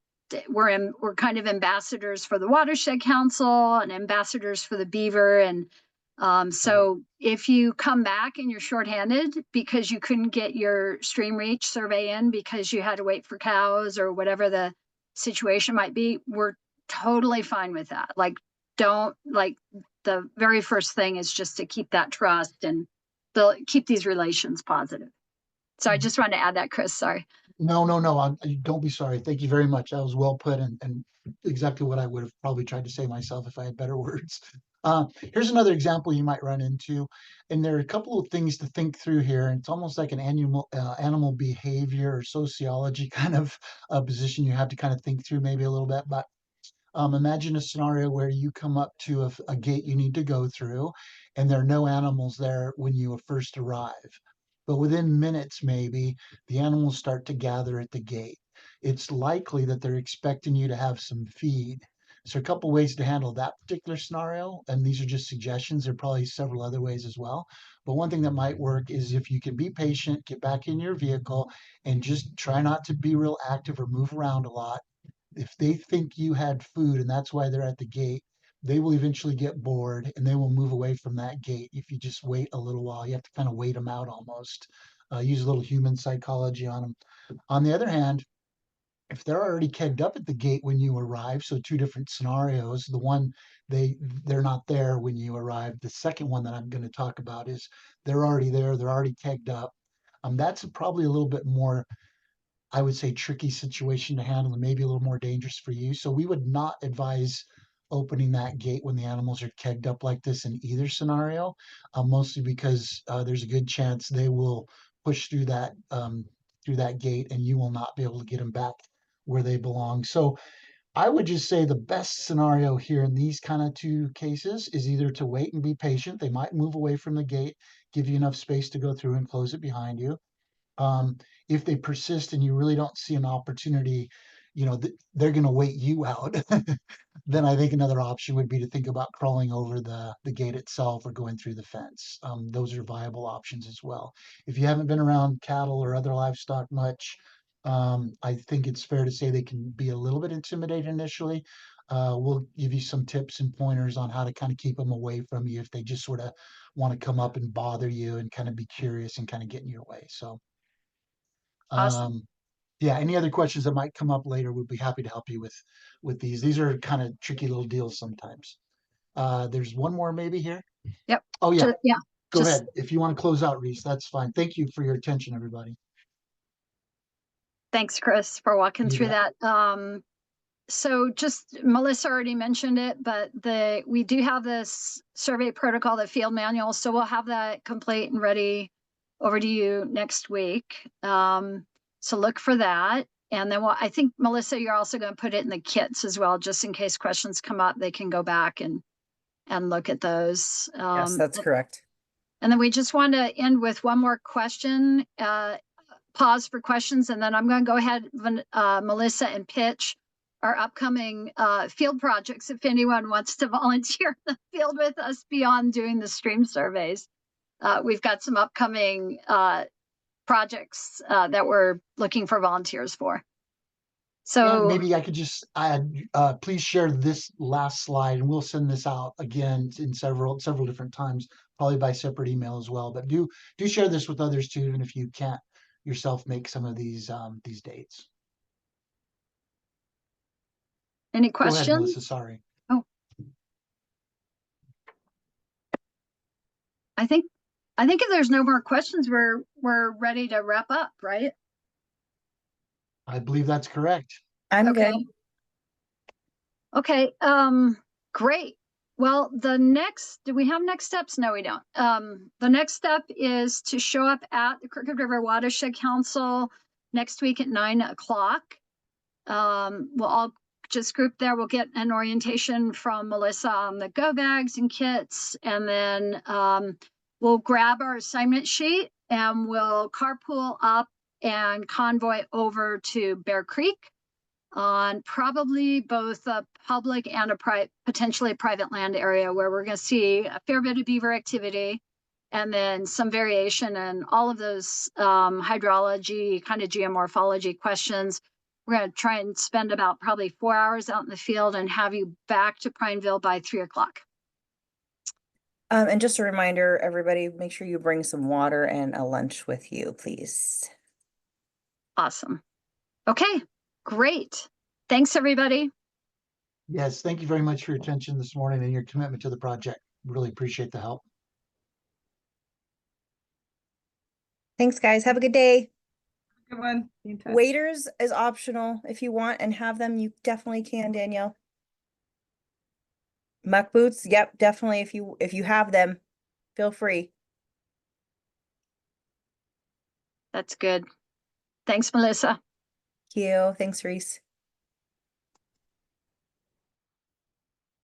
we're kind of ambassadors for the Watershed Council and ambassadors for the beaver. And so if you come back and you're shorthanded because you couldn't get your stream reach survey in because you had to wait for cows or whatever the situation might be, we're totally fine with that. Like, don't, like, the very first thing is just to keep that trust and keep these relations positive. So I just wanted to add that, Chris. Sorry. No. Don't be sorry. Thank you very much. That was well put and exactly what I would have probably tried to say myself if I had better words. Here's another example you might run into, and there are a couple of things to think through here. And it's almost like an animal behavior or sociology kind of position you have to kind of think through maybe a little bit. But imagine a scenario where you come up to a gate you need to go through, and there are no animals there when you first arrive. But within minutes, maybe, the animals start to gather at the gate. It's likely that they're expecting you to have some feed. So, a couple ways to handle that particular scenario, and these are just suggestions. There are probably several other ways as well. But one thing that might work is if you can be patient, get back in your vehicle, and just try not to be real active or move around a lot. If they think you had food and that's why they're at the gate, they will eventually get bored and they will move away from that gate. If you just wait a little while, you have to kind of wait them out almost. Use a little human psychology on them. On the other hand, if they're already kegged up at the gate when you arrive, so two different scenarios. The one they're not there when you arrive. The second one that I'm going to talk about is they're already there. They're already kegged up. That's probably a little bit more, I would say, tricky situation to handle and maybe a little more dangerous for you. So we would not advise opening that gate when the animals are kegged up like this in either scenario, mostly because there's a good chance they will push through that gate and you will not be able to get them back where they belong. So I would just say the best scenario here in these kind of two cases is either to wait and be patient. They might move away from the gate, give you enough space to go through and close it behind you. Um, if they persist and you really don't see an opportunity, you know, they're going to wait you out, then I think another option would be to think about crawling over the gate itself or going through the fence. Those are viable options as well. If you haven't been around cattle or other livestock much, I think it's fair to say they can be a little bit intimidating initially. We'll give you some tips and pointers on how to kind of keep them away from you if they just sort of want to come up and bother you and kind of be curious and kind of get in your way. So, Awesome. yeah, any other questions that might come up later, we'd be happy to help you with these. These are kind of tricky little deals sometimes. There's one more maybe here. Yep. Oh yeah, Yeah. go Just ahead. If you want to close out, Reese, that's fine. Thank you for your attention, everybody. thanks, Chris, for walking You through bet. that. So just Melissa already mentioned it, but we do have this survey protocol, the field manual. So we'll have that complete and ready over to you next week. So look for that. And then I think, Melissa, you're also going to put it in the kits as well, just in case questions come up, they can go back and look at those. Yes, that's correct. And then we just want to end with one more question, pause for questions, and then I'm going to go ahead, Melissa, and pitch our upcoming field projects if anyone wants to volunteer in the field with us beyond doing the stream surveys. We've got some upcoming projects that we're looking for volunteers for. So and maybe I could just add, please share this last slide and we'll send this out again in several different times, probably by separate email as well. But do share this with others too, even if you can't yourself make some of these dates. any Go ahead, questions? Melissa, sorry. Oh, I think if there's no more questions, we're ready to wrap up, right? I believe that's correct. I'm Okay. good. Okay, great. Well, do we have next steps? No, we don't. The next step is to show up at the Crooked River Watershed Council next week at 9 o'clock. We'll all just group there. We'll get an orientation from Melissa on the go bags and kits, and then we'll grab our assignment sheet and we'll carpool up and convoy over to Bear Creek on probably both a public and a potentially private land area where we're going to see a fair bit of beaver activity and then some variation in all of those hydrology, kind of geomorphology questions. We're going to try and spend about probably 4 hours out in the field and have you back to Prineville by 3 o'clock. And just a reminder, everybody, make sure you bring some water and a lunch with you, please. Awesome. Okay, great. Thanks, everybody. Yes, thank you very much for your attention this morning and your commitment to the project. Really appreciate the help. Thanks, guys. Have a good day. Good one. Be in touch. Waiters is optional. If you want and have them, you definitely can, Danielle. Muck boots, yep, definitely. If you have them, feel free. That's good. Thanks, Melissa. Thank you. Thanks, Reese.